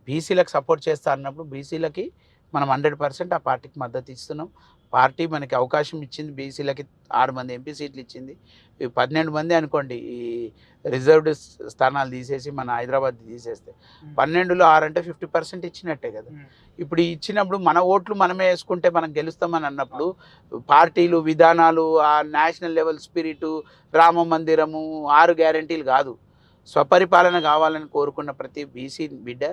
బీసీలకు సపోర్ట్ చేస్తా అన్నప్పుడు బీసీలకి మనం 100% ఆ పార్టీకి మద్దతు ఇస్తున్నాం. పార్టీ మనకి అవకాశం ఇచ్చింది, బీసీలకి 6 మంది ఎంపీ సీట్లు ఇచ్చింది. 12 మంది అనుకోండి, ఈ రిజర్వ్డ్ స్థానాలు తీసేసి మన హైదరాబాద్ తీసేస్తే 12లో 6 అంటే 50% ఇచ్చినట్టే కదా. ఇప్పుడు ఇచ్చినప్పుడు మన ఓట్లు మనమే వేసుకుంటే మనం గెలుస్తామని అన్నప్పుడు పార్టీలు విధానాలు, ఆ నేషనల్ లెవెల్ స్పిరిటు, రామ మందిరము, 6 గ్యారంటీలు కాదు, స్వపరిపాలన కావాలని కోరుకున్న ప్రతి బీసీ బిడ్డ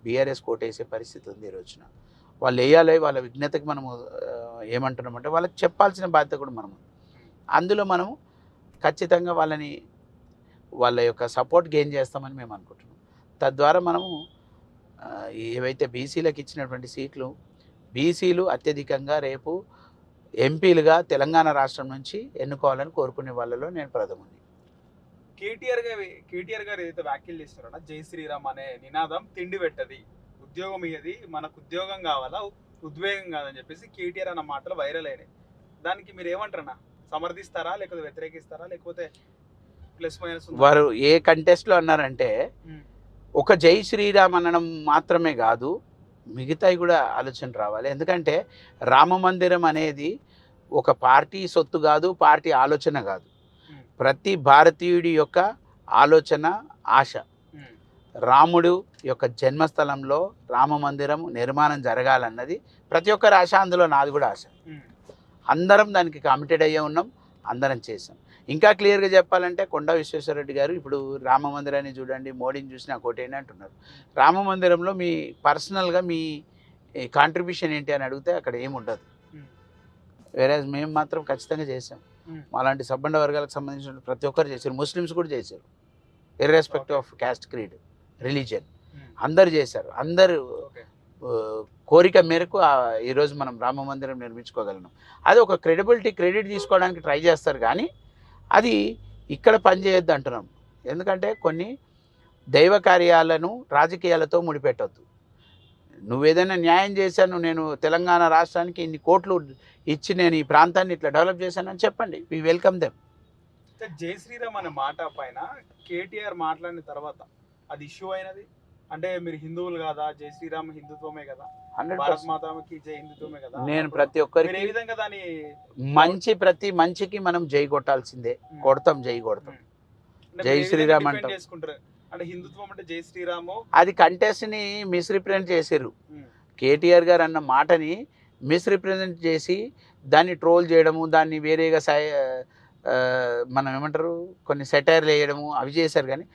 బీఆర్ఎస్ కోటేసే పరిస్థితి ఉంది ఈ రోజున. వాళ్ళు వేయాలి, వాళ్ళ విజ్ఞతకి మనము ఏమంటున్నామంటే వాళ్ళకి చెప్పాల్సిన బాధ్యత కూడా మనము. అందులో మనము ఖచ్చితంగా వాళ్ళ యొక్క సపోర్ట్ గెయిన్ చేస్తామని మేము అనుకుంటున్నాం. తద్వారా మనము ఏవైతే బీసీలకు ఇచ్చినటువంటి సీట్లు, బీసీలు అత్యధికంగా రేపు ఎంపీలుగా తెలంగాణ రాష్ట్రం నుంచి ఎన్నుకోవాలని కోరుకునే వాళ్ళలో నేను ప్రథముని.
కేటీఆర్ గారు ఏదైతే వ్యాఖ్యలు చేస్తారో జై శ్రీరామ్ అనే నినాదం తిండి పెట్టది, ఉద్యోగం ఇయ్యది, మనకు ఉద్యోగం కావాలా ఉద్వేగం కాదని చెప్పేసి కేటీఆర్ అన్న మాటలు వైరల్ అయినాయి. దానికి మీరు ఏమంటారన్నా? సమర్థిస్తారా, లేకపోతే వ్యతిరేకిస్తారా, లేకపోతే ప్లస్ మైనస్?
వారు ఏ కంటెస్ట్లో అన్నారంటే ఒక జై శ్రీరామ్ అనడం మాత్రమే కాదు, మిగతాయి కూడా ఆలోచన రావాలి. ఎందుకంటే రామ మందిరం అనేది ఒక పార్టీ సొత్తు కాదు, పార్టీ ఆలోచన కాదు, ప్రతి భారతీయుడి యొక్క ఆలోచన, ఆశ. రాముడు యొక్క జన్మస్థలంలో రామ మందిరం నిర్మాణం జరగాలన్నది ప్రతి ఒక్కరి ఆశ, అందులో నాది కూడా ఆశ. అందరం దానికి కమిటెడ్ అయ్యే ఉన్నాం, అందరం చేసాం. ఇంకా క్లియర్గా చెప్పాలంటే కొండా విశ్వేశ్వరరెడ్డి గారు ఇప్పుడు రామ మందిరాన్ని చూడండి, మోడీని చూసి నాకు ఒకటేనే అంటున్నారు. రామ మందిరంలో మీ పర్సనల్గా మీ కాంట్రిబ్యూషన్ ఏంటి అని అడిగితే అక్కడ ఏముండదు. వేరే మేము మాత్రం ఖచ్చితంగా చేసాం. అలాంటి సబ్బండ వర్గాలకు సంబంధించిన ప్రతి ఒక్కరు చేశారు, ముస్లిమ్స్ కూడా చేశారు, irrespective of caste, creed, religion, అందరు చేశారు. అందరూ కోరిక మేరకు ఈరోజు మనం రామ మందిరం నిర్మించుకోగలిగినాం. అది ఒక క్రెడిట్ తీసుకోవడానికి ట్రై చేస్తారు, కానీ అది ఇక్కడ పనిచేయొద్దు అంటున్నాం. ఎందుకంటే కొన్ని దైవ కార్యాలను రాజకీయాలతో ముడిపెట్టొద్దు. నువ్వేదైనా న్యాయం చేశాను, నేను తెలంగాణ రాష్ట్రానికి ఇన్ని కోట్లు ఇచ్చి నేను ఈ ప్రాంతాన్ని ఇట్లా డెవలప్ చేశానని చెప్పండి, వి వెల్కమ్ దెమ్.
జై శ్రీరామ్ అనే మాట పైన కేటీఆర్ మాట్లాడిన తర్వాత అది ఇష్యూ అయినది. అంటే మీరు హిందువులు కాదా, జై శ్రీరామ్ హిందుత్వమే కదా, భారత్ మాతాకి జై హిందుత్వమే కదా.
నేను ప్రతి ఒక్కరికి
ఏ విధంగా దాని
ప్రతి మంచికి మనం జై కొట్టాల్సిందే, కొడతాం, జై కొడతాం. జై శ్రీరామ్ అంటే
చేసుకుంటారు, అంటే హిందుత్వం అంటే జై శ్రీరాము.
అది కంటెస్ట్ని మిస్రిప్రజెంట్ చేశారు. కేటీఆర్ గారు అన్న మాటని మిస్రిప్రజెంట్ చేసి దాన్ని ట్రోల్ చేయడము, దాన్ని వేరేగా మనం ఏమంటారు కొన్ని సెటైర్లు వేయడము అవి చేశారు. కానీ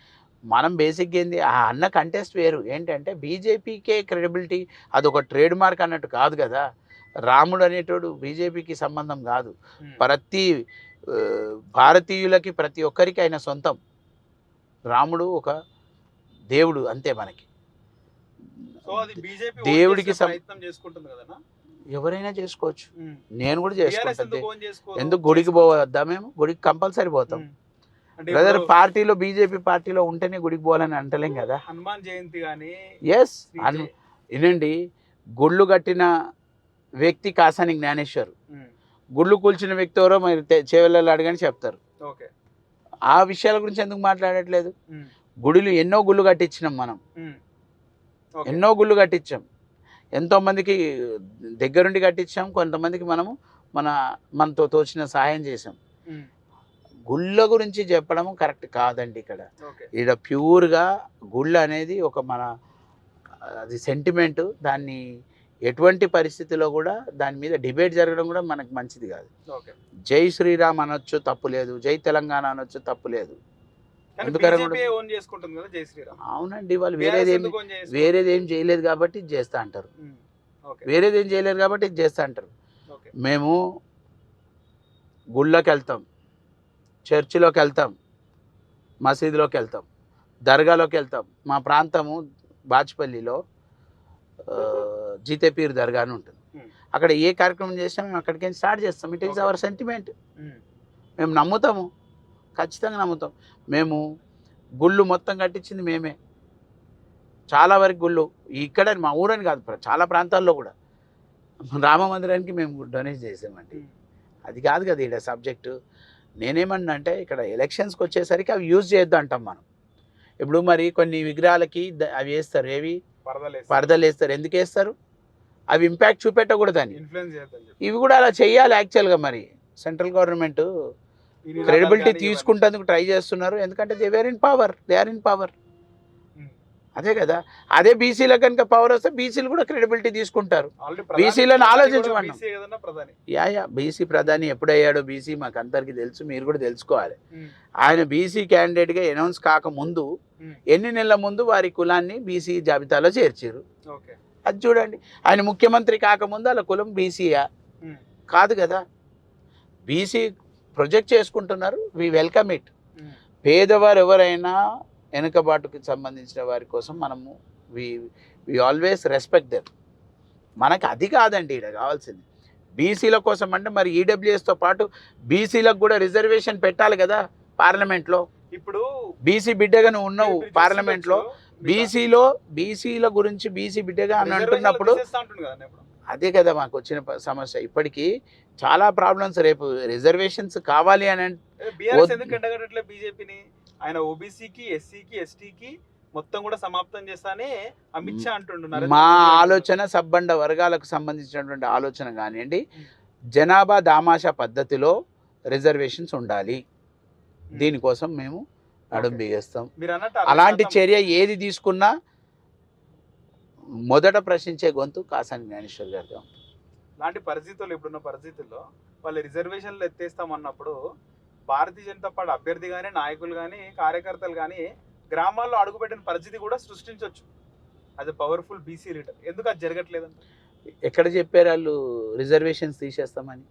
మనం బేసిక్గా ఏంది, ఆ అన్న కంటెస్ట్ వేరు. ఏంటంటే బీజేపీకే క్రెడిబిలిటీ, అదొక ట్రేడ్ మార్క్ అన్నట్టు కాదు కదా. రాముడు అనేటోడు బీజేపీకి సంబంధం కాదు, ప్రతి భారతీయులకి ప్రతి ఒక్కరికి ఆయన సొంతం. రాముడు ఒక దేవుడు అంతే మనకి. దేవుడికి ఎవరైనా చేసుకోవచ్చు, నేను కూడా చేసుకుంటాను. ఎందుకు గుడికి పోవద్దా? మేము గుడికి కంపల్సరీ పోతాం బ్రదర్. పార్టీలో బీజేపీ పార్టీలో ఉంటేనే గుడికి పోవాలని అంటలేం కదా.
హనుమాన్ జయంతి కానీ
ఎస్ వినండి, గుళ్ళు కట్టిన వ్యక్తి కాసాని జ్ఞానేశ్వర్, గుళ్ళు కూల్చిన వ్యక్తి ఎవరో మీరు చేవెళ్ళలో అడగని చెప్తారు. ఆ విషయాల గురించి ఎందుకు మాట్లాడట్లేదు? గుడులు ఎన్నో గుళ్ళు కట్టించినాం మనం, ఎన్నో గుళ్ళు కట్టించాం, ఎంతోమందికి దగ్గరుండి కట్టించాం, కొంతమందికి మనతో తోచిన సహాయం చేసాం. గుళ్ళ గురించి చెప్పడం కరెక్ట్ కాదండి. ఇక్కడ ప్యూర్గా గుళ్ళు అనేది ఒక అది సెంటిమెంటు. దాన్ని ఎటువంటి పరిస్థితిలో కూడా దాని మీద డిబేట్ జరగడం కూడా మనకు మంచిది కాదు. జై శ్రీరామ్ అనొచ్చు, తప్పు లేదు. జై తెలంగాణ అనొచ్చు, తప్పు లేదు. అవునండి, వాళ్ళు వేరేది ఏం చేయలేదు కాబట్టి ఇది చేస్తా అంటారు, వేరేది ఏం చేయలేదు కాబట్టి ఇది చేస్తా అంటారు. మేము గుళ్ళకి వెళ్తాం, చర్చిలోకి వెళ్తాం, మసీదులోకి వెళ్తాం, దర్గాలోకి వెళ్తాం. మా ప్రాంతము బాచ్పల్లిలో జీతేపీర్ దర్గా అని ఉంటుంది. అక్కడ ఏ కార్యక్రమం చేసినా మేము అక్కడికి స్టార్ట్ చేస్తాం. It is our sentiment. మేము నమ్ముతాము, ఖచ్చితంగా నమ్ముతాం. మేము గుళ్ళు మొత్తం కట్టించింది మేమే. చాలా వరకు గుళ్ళు ఇక్కడ మా ఊరని కాదు, చాలా ప్రాంతాల్లో కూడా రామ మందిరానికి మేము డొనేట్ చేసామండి. అది కాదు కదా ఇక్కడ సబ్జెక్టు. నేనేమన్నా అంటే ఇక్కడ ఎలక్షన్స్కి వచ్చేసరికి అవి యూజ్ చేయొద్దు అంటాం మనం. ఇప్పుడు మరి కొన్ని విగ్రహాలకి అవి వేస్తారు, ఏవి పరదలు వేస్తారు. ఎందుకు వేస్తారు? అవి ఇంపాక్ట్ చూపెట్టకూడదని. ఇవి కూడా అలా చెయ్యాలి యాక్చువల్గా. మరి సెంట్రల్ గవర్నమెంట్ క్రెడిబిలిటీ తీసుకుంటేందుకు ట్రై చేస్తున్నారు. ఎందుకంటే దే ఆర్ ఇన్ పవర్. అదే కదా. అదే బీసీలో కనుక పవర్ వస్తే బీసీలు కూడా క్రెడిబిలిటీ తీసుకుంటారు. బీసీలను ఆలోచించమన్నాం. బీసీ ప్రధాని ఎప్పుడయ్యాడో బీసీ మాకు అందరికీ తెలుసు, మీరు కూడా తెలుసుకోవాలి. ఆయన బీసీ క్యాండిడేట్గా అనౌన్స్ కాకముందు ఎన్ని నెలల ముందు వారి కులాన్ని బీసీ జాబితాలో చేర్చారు. అది చూడండి. ఆయన ముఖ్యమంత్రి కాకముందు వాళ్ళ కులం బీసీయా కాదు కదా. బీసీ ప్రొజెక్ట్ చేసుకుంటున్నారు. We welcome it. పేదవారు ఎవరైనా వెనుకబాటుకి సంబంధించిన వారి కోసం మనము వి ఆల్వేస్ రెస్పెక్ట్ దెమ్. మనకు అది కాదండి ఇక్కడ కావాల్సింది. బీసీల కోసం అంటే మరి ఈడబ్ల్యూఎస్తో పాటు బీసీలకు కూడా రిజర్వేషన్ పెట్టాలి కదా పార్లమెంట్లో. ఇప్పుడు బీసీ బిడ్డగా నువ్వు ఉన్నావు పార్లమెంట్లో, బీసీల గురించి బీసీ బిడ్డగా అని అంటున్నప్పుడు అదే కదా మాకు వచ్చిన సమస్య. ఇప్పటికీ చాలా ప్రాబ్లమ్స్. రేపు రిజర్వేషన్స్ కావాలి అని అంటే
బీజేపీని ఆయన ఓబీసీకి, ఎస్సీకి, ఎస్టీకి మొత్తం కూడా సమాప్తం చేస్తానే అమిత్ షా అంటుంటున్నారు.
మా ఆలోచన సబ్బండ వర్గాలకు సంబంధించినటువంటి ఆలోచన కానివ్వండి, జనాభా దామాషా పద్ధతిలో రిజర్వేషన్స్ ఉండాలి. దీనికోసం మేము నడుం బిగేస్తాం. అలాంటి చర్య ఏది తీసుకున్నా మొదట ప్రశ్నించే గొంతు కాసాని జ్ఞానేశ్వర్ గారిగా ఉంటుంది.
లాంటి పరిస్థితుల్లో, ఇప్పుడున్న పరిస్థితుల్లో వాళ్ళు రిజర్వేషన్లు ఎత్తేస్తామన్నప్పుడు భారతీయ జనతా పార్టీ అభ్యర్థి కానీ, నాయకులు కానీ, కార్యకర్తలు కానీ గ్రామాల్లో అడుగుపెట్టిన పరిస్థితి కూడా సృష్టించవచ్చు. అది పవర్ఫుల్ బీసీ లీడర్. ఎందుకు అది జరగట్లేదంట?
ఎక్కడ చెప్పారు వాళ్ళు రిజర్వేషన్స్ తీసేస్తామని?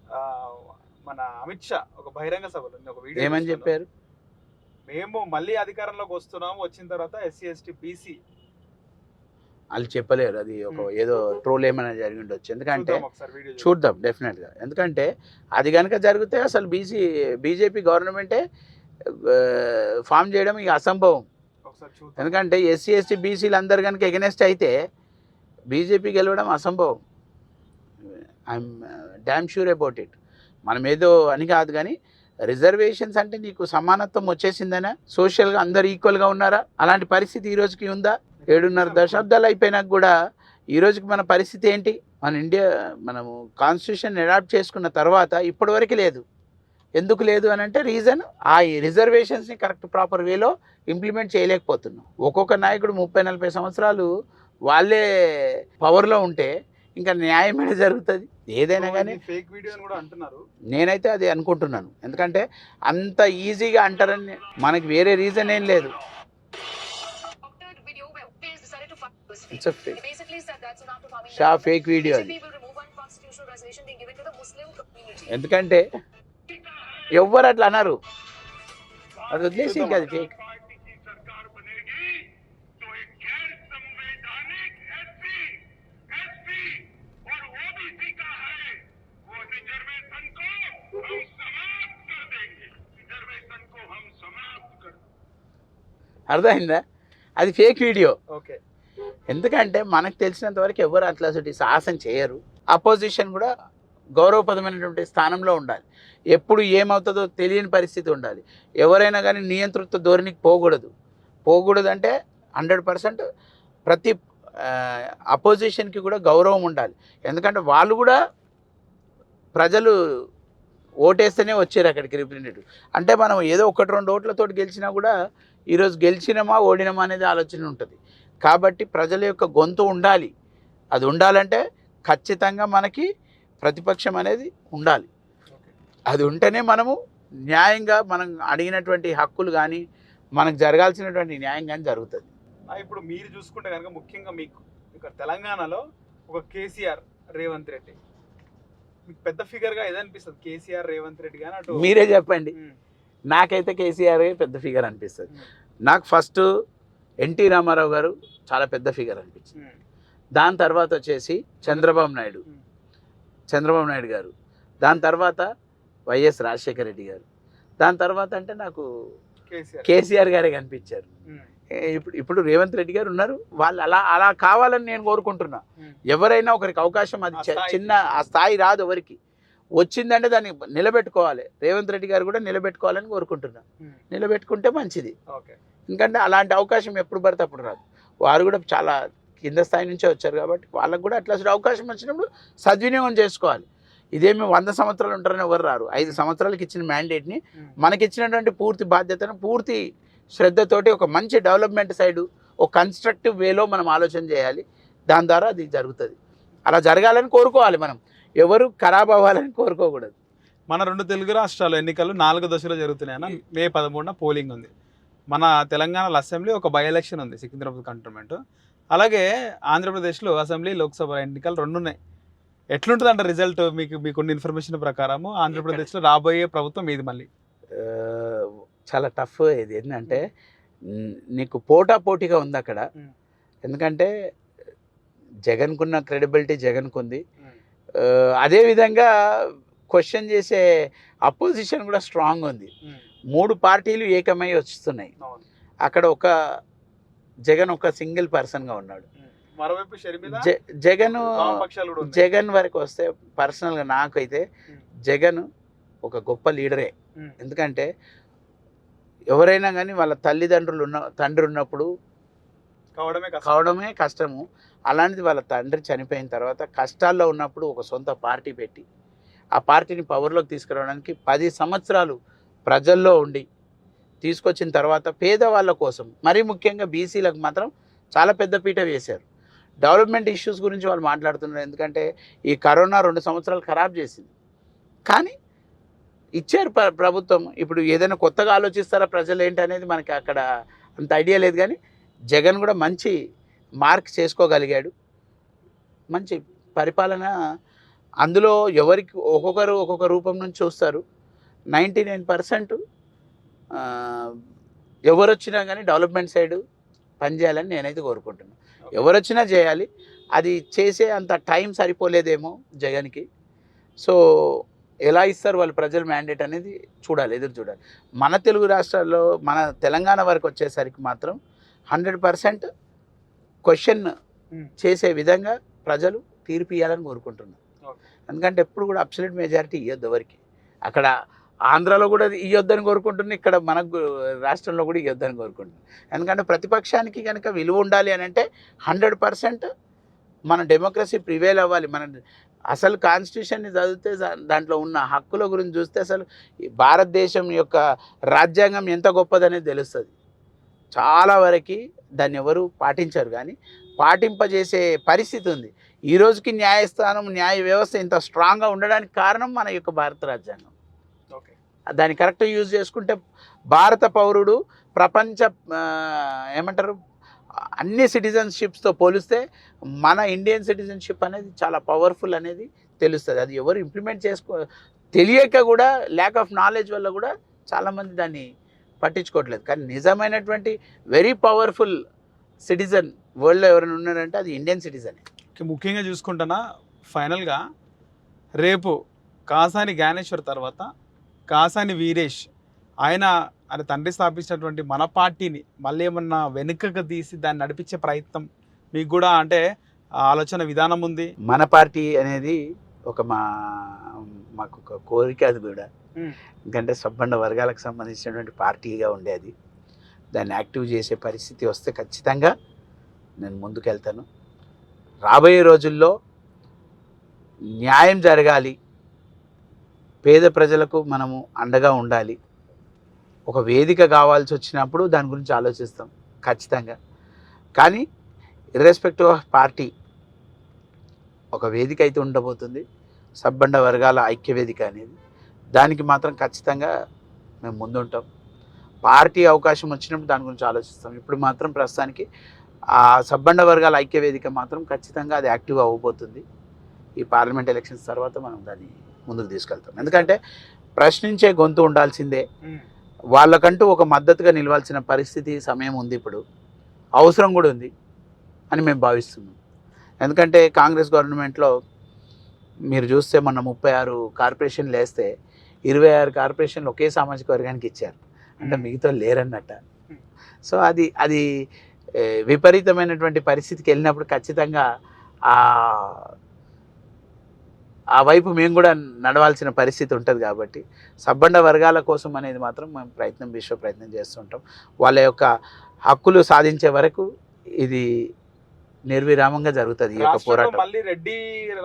మన అమిత్ షా ఒక బహిరంగ సభలో ఒక వీడియో
ఏమని చెప్పారు?
మేము మళ్ళీ అధికారంలోకి వస్తున్నాము, వచ్చిన తర్వాత ఎస్సీ, ఎస్టీ, బీసీ
వాళ్ళు చెప్పలేరు. అది ఒక ఏదో ట్రోల్ ఏమైనా జరిగి ఉండొచ్చు. ఎందుకంటే చూద్దాం డెఫినెట్గా. ఎందుకంటే అది కనుక జరిగితే అసలు బీజేపీ గవర్నమెంటే ఫామ్ చేయడం ఇక అసంభవం. ఎందుకంటే ఎస్సీ, ఎస్టీ, బీసీలు అందరు కనుక ఎగనెస్ట్ అయితే బీజేపీ గెలవడం అసంభవం. I'm damn sure about it. మనం ఏదో అని కాదు కానీ రిజర్వేషన్స్ అంటే నీకు సమానత్వం వచ్చేసిందనా? సోషల్గా అందరు ఈక్వల్గా ఉన్నారా? అలాంటి పరిస్థితి ఈ రోజుకి ఉందా? 7.5 దశాబ్దాలు అయిపోయినాక కూడా ఈ రోజుకి మన పరిస్థితి ఏంటి? మనము కాన్స్టిట్యూషన్ అడాప్ట్ చేసుకున్న తర్వాత ఇప్పటివరకు లేదు. ఎందుకు లేదు అని అంటే రీజన్ ఆ రిజర్వేషన్స్ని కరెక్ట్ ప్రాపర్ వేలో ఇంప్లిమెంట్ చేయలేకపోతున్నాం. ఒక్కొక్క నాయకుడు 30-40 సంవత్సరాలు వాళ్ళే పవర్లో ఉంటే ఇంకా న్యాయం ఏమైనా జరుగుతుంది? ఏదైనా కానీ
ఫేక్ వీడియో కూడా అంటున్నారు.
నేనైతే అది అనుకుంటున్నాను. ఎందుకంటే అంత ఈజీగా అంటారని మనకి వేరే రీజన్ ఏం లేదు. ఫేక్ వీడియో అది. ఎందుకంటే ఎవ్వరు అట్లా అన్నారు. అది వదిలేసి ఇంకా అది ఫేక్. అర్థమైందా? అది ఫేక్ వీడియో.
ఓకే.
ఎందుకంటే మనకు తెలిసినంత వరకు ఎవరు అట్లా సాహసం చేయరు. అపోజిషన్ కూడా గౌరవప్రదమైనటువంటి స్థానంలో ఉండాలి. ఎప్పుడు ఏమవుతుందో తెలియని పరిస్థితి ఉండాలి. ఎవరైనా కానీ నియంతృత్వ ధోరణికి పోకూడదు అంటే 100% ప్రతి అపోజిషన్కి కూడా గౌరవం ఉండాలి. ఎందుకంటే వాళ్ళు కూడా ప్రజలు ఓటేస్తేనే వచ్చారు అక్కడికి రిప్రజెంటేటివ్. అంటే మనం ఏదో 1-2 ఓట్లతో గెలిచినా కూడా ఈరోజు గెలిచినమా ఓడినమా అనేది ఆలోచన ఉంటుంది. కాబట్టి ప్రజల యొక్క గొంతు ఉండాలి. అది ఉండాలంటే ఖచ్చితంగా మనకి ప్రతిపక్షం అనేది ఉండాలి. అది ఉంటేనే మనము న్యాయంగా మనం అడిగినటువంటి హక్కులు కానీ మనకు జరగాల్సినటువంటి న్యాయం కానీ జరుగుతుంది.
ఇప్పుడు మీరు చూసుకుంటే కనుక ముఖ్యంగా మీకు ఇక్కడ తెలంగాణలో ఒక కేసీఆర్, రేవంత్ రెడ్డి మీకు పెద్ద ఫిగర్ గా ఏదనిపిస్తుంది, కేసీఆర్, రేవంత్ రెడ్డి గాని అటు?
మీరే చెప్పండి.
ఉమ్,
నాకైతే కేసీఆర్ పెద్ద ఫిగర్ అనిపిస్తుంది.
ఉమ్,
నాకు ఫస్ట్ ఎన్టీ రామారావు గారు చాలా పెద్ద ఫిగర్ అనిపించింది.
ఉమ్,
దాని తర్వాత వచ్చేసి చంద్రబాబు నాయుడు గారు, దాని తర్వాత వైఎస్ రాజశేఖర రెడ్డి గారు, దాని తర్వాత అంటే నాకు కేసీఆర్ గారే కనిపించారు.
ఉమ్,
ఇప్పుడు రేవంత్ రెడ్డి గారు ఉన్నారు. వాళ్ళు అలా కావాలని నేను కోరుకుంటున్నా.
ఉమ్,
ఎవరైనా ఒకరికి అవకాశం, అది
ఆ స్థాయి.
చిన్న ఆ స్థాయి రాదు ఎవరికి. వచ్చిందంటే దాన్ని నిలబెట్టుకోవాలి. రేవంత్ రెడ్డి గారు కూడా నిలబెట్టుకోవాలని కోరుకుంటున్నా.
ఉమ్,
నిలబెట్టుకుంటే మంచిది.
ఓకే.
ఎందుకంటే అలాంటి అవకాశం ఎప్పుడు పడితే అప్పుడు రాదు. వారు కూడా చాలా కింద స్థాయి నుంచే వచ్చారు కాబట్టి వాళ్ళకు కూడా అట్లా అవకాశం వచ్చినప్పుడు సద్వినియోగం చేసుకోవాలి. ఇదేమి 100 సంవత్సరాలు ఉంటారని ఎవరు రారు. 5 సంవత్సరాలకు ఇచ్చిన మ్యాండేట్ని, మనకిచ్చినటువంటి పూర్తి బాధ్యతను పూర్తి శ్రద్ధతోటి ఒక మంచి డెవలప్మెంట్ సైడు, ఒక కన్స్ట్రక్టివ్ వేలో మనం ఆలోచన చేయాలి. దాని ద్వారా అది జరుగుతుంది. అలా జరగాలని కోరుకోవాలి. మనం ఎవరు ఖరాబ్ అవ్వాలని కోరుకోకూడదు.
మన 2 తెలుగు రాష్ట్రాల ఎన్నికలు 4 దశలో జరుగుతున్నాయన్న. మే 13న పోలింగ్ ఉంది. మన తెలంగాణలో అసెంబ్లీ ఒక బై ఎలక్షన్ ఉంది, సికింద్రాబాద్ కంటోన్మెంట్. అలాగే ఆంధ్రప్రదేశ్లో అసెంబ్లీ, లోక్సభ ఎన్నికలు 2 ఉన్నాయి. ఎట్లుంటుంది అంటే రిజల్ట్ మీకున్న ఇన్ఫర్మేషన్ ప్రకారము ఆంధ్రప్రదేశ్లో రాబోయే ప్రభుత్వం ఇది మళ్ళీ
చాలా టఫ్. ఇది ఏంటంటే నీకు పోటాపోటీగా ఉంది అక్కడ. ఎందుకంటే జగన్కున్న క్రెడిబిలిటీ జగన్కు ఉంది. అదేవిధంగా క్వశ్చన్ చేసే అపోజిషన్ కూడా స్ట్రాంగ్ ఉంది. 3 పార్టీలు ఏకమై వస్తున్నాయి. అక్కడ జగన్ ఒక సింగిల్ పర్సన్గా ఉన్నాడు.
మరోవైపు షర్మిల,
జగన్ వరకు వస్తే పర్సనల్గా నాకైతే జగన్ ఒక గొప్ప లీడరే. ఎందుకంటే ఎవరైనా కానీ వాళ్ళ తండ్రి ఉన్నప్పుడు కావడమే కష్టము. అలాంటిది వాళ్ళ తండ్రి చనిపోయిన తర్వాత కష్టాల్లో ఉన్నప్పుడు ఒక సొంత పార్టీ పెట్టి ఆ పార్టీని పవర్లోకి తీసుకురావడానికి 10 సంవత్సరాలు ప్రజల్లో ఉండి తీసుకొచ్చిన తర్వాత పేదవాళ్ళ కోసం, మరీ ముఖ్యంగా బీసీలకు మాత్రం చాలా పెద్ద పీట వేశారు. డెవలప్మెంట్ ఇష్యూస్ గురించి వాళ్ళు మాట్లాడుతున్నారు. ఎందుకంటే ఈ కరోనా 2 సంవత్సరాలు ఖరాబ్ చేసింది. కానీ ఇచ్చారు ప్రభుత్వం. ఇప్పుడు ఏదైనా కొత్తగా ఆలోచిస్తారా ప్రజలు ఏంటి అనేది మనకి అక్కడ అంత ఐడియా లేదు. కానీ జగన్ కూడా మంచి మార్క్ చేసుకోగలిగాడు. మంచి పరిపాలన. అందులో ఎవరికి ఒక్కొక్క రూపం నుంచి చూస్తారు. 99% ఎవరు వచ్చినా కానీ డెవలప్మెంట్ సైడ్ పనిచేయాలని నేనైతే కోరుకుంటున్నాను. ఎవరు వచ్చినా చేయాలి. అది చేసే అంత టైం సరిపోలేదేమో జగన్కి. సో ఎలా ఇస్తారు వాళ్ళు ప్రజల మ్యాండేట్ అనేది చూడాలి, ఎదురు చూడాలి. మన తెలుగు రాష్ట్రాల్లో, మన తెలంగాణ వరకు వచ్చేసరికి మాత్రం 100% క్వశ్చన్ చేసే విధంగా ప్రజలు తీర్పు ఇవ్వాలని కోరుకుంటున్నారు. ఎందుకంటే ఎప్పుడు కూడా అబ్సల్యూట్ మెజారిటీ ఇవ్వద్దు ఎవరికి. అక్కడ ఆంధ్రాలో కూడా ఇవ్వద్దని కోరుకుంటున్నాను, ఇక్కడ మనకు రాష్ట్రంలో కూడా ఇవ్వద్దని కోరుకుంటున్నాను. ఎందుకంటే ప్రతిపక్షానికి కనుక విలువ ఉండాలి అని అంటే 100% మన డెమోక్రసీ ప్రివేల్ అవ్వాలి. మన అసలు కాన్స్టిట్యూషన్ని చదివితే దాంట్లో ఉన్న హక్కుల గురించి చూస్తే అసలు భారతదేశం యొక్క రాజ్యాంగం ఎంత గొప్పదనేది తెలుస్తుంది. చాలా వరకు దాన్ని ఎవరు పాటించారు, కానీ పాటింపజేసే పరిస్థితి ఉంది. ఈ రోజుకి న్యాయస్థానం, న్యాయ వ్యవస్థ ఇంత స్ట్రాంగ్గా ఉండడానికి కారణం మన యొక్క భారత రాజ్యాంగం. దాన్ని కరెక్ట్గా యూజ్ చేసుకుంటే భారత పౌరుడు ప్రపంచ ఏమంటారు అన్ని సిటిజన్షిప్స్తో పోలిస్తే మన ఇండియన్ సిటిజన్షిప్ అనేది చాలా పవర్ఫుల్ అనేది తెలుస్తుంది. అది ఎవరు ఇంప్లిమెంట్ తెలియక కూడా, ల్యాక్ ఆఫ్ నాలెడ్జ్ వల్ల కూడా చాలామంది దాన్ని పట్టించుకోవట్లేదు. కానీ నిజమైనటువంటి వెరీ పవర్ఫుల్ సిటిజన్ వరల్డ్లో ఎవరైనా ఉన్నారంటే అది ఇండియన్ సిటిజనే.
ముఖ్యంగా చూసుకుంటున్నా ఫైనల్గా రేపు కాసాని జ్ఞానేశ్వర్ తర్వాత కాసాని వీరేష్, ఆయన తండ్రి స్థాపించినటువంటి మన పార్టీని మళ్ళీ ఏమన్నా వెనుకకు తీసి దాన్ని నడిపించే ప్రయత్నం మీకు కూడా అంటే ఆలోచన విధానం ఉంది?
మన పార్టీ అనేది మాకు ఒక కోరిక. అది కూడా ఎందుకంటే సబ్బండ వర్గాలకు సంబంధించినటువంటి పార్టీగా ఉండేది. దాన్ని యాక్టివ్ చేసే పరిస్థితి వస్తే ఖచ్చితంగా నేను ముందుకెళ్తాను. రాబోయే రోజుల్లో న్యాయం జరగాలి, పేద ప్రజలకు మనము అండగా ఉండాలి. ఒక వేదిక కావాల్సి వచ్చినప్పుడు దాని గురించి ఆలోచిస్తాం ఖచ్చితంగా. కానీ ఇర్రెస్పెక్టివ్ ఆఫ్ పార్టీ ఒక వేదిక అయితే ఉండబోతుంది, సబ్బండ వర్గాల ఐక్య వేదిక అనేది. దానికి మాత్రం ఖచ్చితంగా మేము ముందుంటాం. పార్టీ అవకాశం వచ్చినప్పుడు దాని గురించి ఆలోచిస్తాం. ఇప్పుడు మాత్రం ప్రస్తుతానికి ఆ సబ్బండ వర్గాల ఐక్య వేదిక మాత్రం ఖచ్చితంగా అది యాక్టివ్గా అవ్వబోతుంది. ఈ పార్లమెంట్ ఎలక్షన్స్ తర్వాత మనం దాన్ని ముందుకు తీసుకెళ్తాం. ఎందుకంటే ప్రశ్నించే గొంతు ఉండాల్సిందే, వాళ్ళకంటూ ఒక మద్దతుగా నిలవాల్సిన పరిస్థితి సమయం ఉంది, ఇప్పుడు అవసరం కూడా ఉంది అని మేము భావిస్తున్నాం. ఎందుకంటే కాంగ్రెస్ గవర్నమెంట్లో మీరు చూస్తే మొన్న 36 కార్పొరేషన్లు వేస్తే 26 కార్పొరేషన్లు ఒకే సామాజిక వర్గానికి ఇచ్చారు, అంటే మిగతా లేరన్నట్ట. సో అది విపరీతమైనటువంటి పరిస్థితికి వెళ్ళినప్పుడు ఖచ్చితంగా ఆ వైపు మేము కూడా నడవాల్సిన పరిస్థితి ఉంటుంది. కాబట్టి సబ్బండ వర్గాల కోసం అనేది మాత్రం మేము విశ్వ ప్రయత్నం చేస్తుంటాం. వాళ్ళ యొక్క హక్కులు సాధించే వరకు ఇది నిర్విరామంగా జరుగుతుంది ఈ యొక్క పోరాటం.
మళ్ళీ రెడ్డి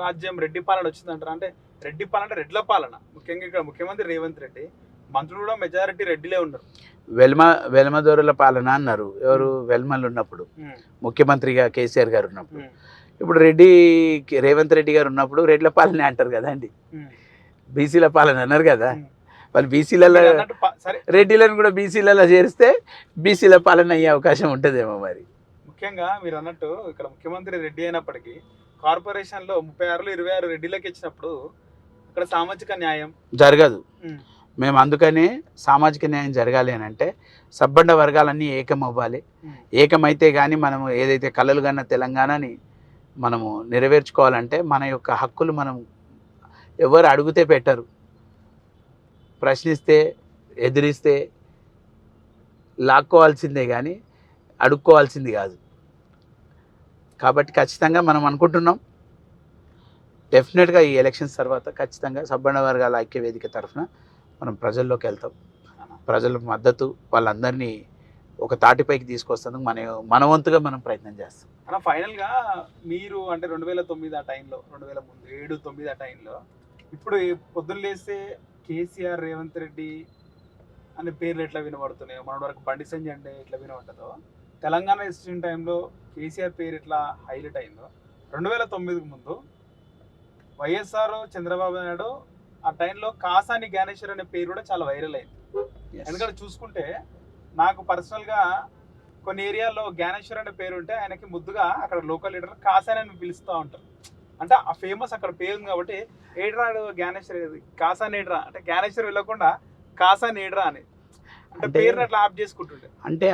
రాజ్యం, రెడ్డి పాలన వచ్చిందంటారా? అంటే రెడ్డి పాలన అంటే రెడ్ల పాలన. ముఖ్యంగా ఇక్కడ ముఖ్యమంత్రి రేవంత్ రెడ్డి, మంత్రులు కూడా మెజారిటీ రెడ్డిలే ఉన్నారు.
వెల్మదొరల పాలన అన్నారు ఎవరు, వెల్మలు ఉన్నప్పుడు ముఖ్యమంత్రిగా కేసీఆర్ గారు ఉన్నప్పుడు. ఇప్పుడు రేవంత్ రెడ్డి గారు ఉన్నప్పుడు రెడ్ల పాలన అంటారు కదా అండి, బీసీల పాలన అన్నారు కదా. వాళ్ళు బీసీలలో రెడ్డిలను కూడా బీసీలలో చేరిస్తే బీసీల పాలన అయ్యే అవకాశం ఉంటుందేమో మరి.
ముఖ్యంగా మీరు అన్నట్టు ఇక్కడ ముఖ్యమంత్రి రెడ్డి అయినప్పటికీ కార్పొరేషన్లో 36లో 26 రెడ్డిలకు ఇచ్చినప్పుడు ఇక్కడ సామాజిక న్యాయం
జరగదు. మేము అందుకనే సామాజిక న్యాయం జరగాలి అని అంటే సబ్బండ వర్గాలన్నీ ఏకం అవ్వాలి. ఏకమైతే కానీ మనము ఏదైతే కలలు కన్న తెలంగాణని మనము నెరవేర్చుకోవాలంటే మన యొక్క హక్కులు మనం ఎవరు అడిగితే పెట్టరు, ప్రశ్నిస్తే ఎదిరిస్తే లాక్కోవాల్సిందే కానీ అడుక్కోవాల్సింది కాదు. కాబట్టి ఖచ్చితంగా మనం అనుకుంటున్నాం డెఫినెట్గా ఈ ఎలక్షన్స్ తర్వాత ఖచ్చితంగా సబ్బండ వర్గాల ఐక్య వేదిక తరఫున మనం ప్రజల్లోకి వెళ్తాం. ప్రజల మద్దతు వాళ్ళందరినీ ఒక తాటిపైకి తీసుకొస్తాం. మన వంతుగా మనం ప్రయత్నం చేస్తాం.
అన్న ఫైనల్గా మీరు అంటే 2009 ఆ టైంలో, 2007, 2009 ఆ టైంలో, ఇప్పుడు పొద్దున్న లేస్తే కేసీఆర్, రేవంత్ రెడ్డి అనే పేర్లు ఎట్లా వినబడుతున్నాయో, మన వరకు బండి సంజయ్ అంటే ఎట్లా వినబడుతుందో, తెలంగాణ ఎలక్షన్ టైంలో కేసీఆర్ పేరు ఎట్లా హైలైట్ అయిందో, 2009కి ముందు వైఎస్ఆర్ చంద్రబాబు నాయుడు ఆ టైంలో కాసాని జ్ఞానేశ్వర్ అనే పేరు కూడా చాలా వైరల్ అయింది. ఎందుకంటే చూసుకుంటే నాకు పర్సనల్గా కొన్ని ఏరియాల్లో జ్ఞానేశ్వర్ అనే పేరు ఉంటే ఆయనకి ముద్దుగా అక్కడ లోకల్ లీడర్ కాసాని అని పిలుస్తూ ఉంటారు. అంటే ఆ ఫేమస్ అక్కడ పేరు ఉంది కాబట్టి ఏడ్రా జ్ఞానేశ్వర్, కాసాని ఏడ్రా అంటే జ్ఞానేశ్వర్ వెళ్ళకుండా కాసాని ఏడ్రా అని అంటే పేరుని అట్లా ఆప్ చేసుకుంటుండే.
అంటే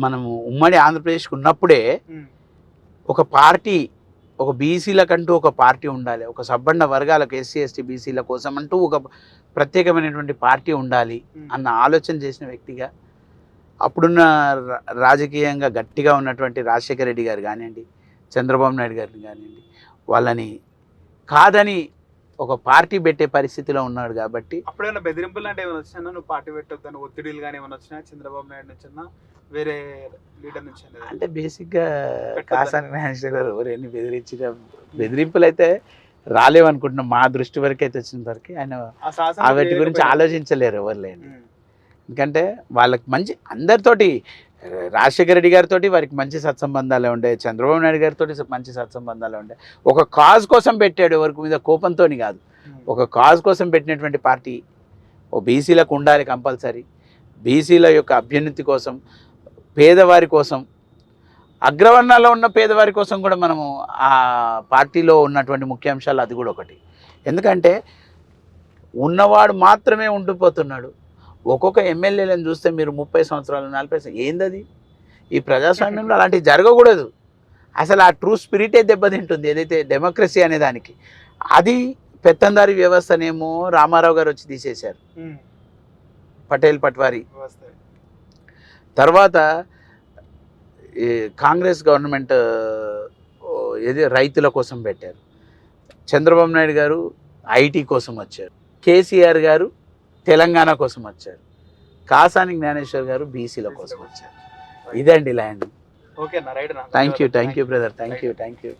మనము ఉమ్మడి ఆంధ్రప్రదేశ్కి ఉన్నప్పుడే ఒక పార్టీ, ఒక బీసీలకంటూ ఒక పార్టీ ఉండాలి, ఒక సబ్బండ వర్గాలకు ఎస్సీ ఎస్టీ బీసీల కోసం అంటూ ఒక ప్రత్యేకమైనటువంటి పార్టీ ఉండాలి అన్న ఆలోచన చేసిన వ్యక్తిగా అప్పుడున్న రాజకీయంగా గట్టిగా ఉన్నటువంటి రాజశేఖర రెడ్డి గారు కానివ్వండి, చంద్రబాబు నాయుడు గారిని కానివ్వండి, వాళ్ళని కాదని ఒక పార్టీ పెట్టే పరిస్థితిలో ఉన్నాడు. కాబట్టి
అప్పుడైనా బెదిరింపులు అంటే ఏమైనా వచ్చినా, నువ్వు పార్టీ పెట్టొద్దని ఒత్తిడిలు కానీ ఏమైనా వచ్చినా చంద్రబాబు నాయుడు నుంచి వేరే లీడర్ నుంచి?
అంటే బేసిక్గా కాసాని జ్ఞానేశ్వర్ గారు ఎవరైనా బెదిరించిన బెదిరింపులు అయితే రాలేవనుకుంటున్నాం. మా దృష్టి వరకు అయితే వచ్చిన వరకు ఆయన వాటి గురించి ఆలోచించలేరు ఎవరు లేని. ఎందుకంటే వాళ్ళకి మంచి అందరితోటి, రాజశేఖర రెడ్డి గారితో వారికి మంచి సత్సంబంధాలే ఉండే, చంద్రబాబు నాయుడు గారితో మంచి సత్సంబంధాలే ఉండే. ఒక కాజ్ కోసం పెట్టాడు, ఎవరికి మీద కోపంతో కాదు, ఒక కాజ్ కోసం పెట్టినటువంటి పార్టీ ఓ బీసీలకు ఉండాలి కంపల్సరీ. బీసీల యొక్క అభ్యున్నతి కోసం, పేదవారి కోసం, అగ్రవర్ణాల్లో ఉన్న పేదవారి కోసం కూడా మనము ఆ పార్టీలో ఉన్నటువంటి ముఖ్యాంశాలు అది కూడా ఒకటి. ఎందుకంటే ఉన్నవాడు మాత్రమే ఉండిపోతున్నాడు. ఒక్కొక్క ఎమ్మెల్యేలను చూస్తే మీరు 30 సంవత్సరాలు 40 సంవత్సరాలు ఏందది? ఈ ప్రజాస్వామ్యంలో అలాంటివి జరగకూడదు. అసలు ఆ ట్రూ స్పిరిటే దెబ్బతింటుంది, ఏదైతే డెమోక్రసీ అనే దానికి. అది పెత్తందారి వ్యవస్థనేమో రామారావు గారు వచ్చి తీసేశారు, పటేల్ పట్వారీ. తర్వాత కాంగ్రెస్ గవర్నమెంట్ ఏది రైతుల కోసం పెట్టారు, చంద్రబాబు నాయుడు గారు ఐటీ కోసం వచ్చారు, కేసీఆర్ గారు తెలంగాణ కోసం వచ్చారు, కాసాని జ్ఞానేశ్వర్ గారు బీసీల కోసం వచ్చారు. ఇదండి land.
Okay, right.
Thank you brother, thank you.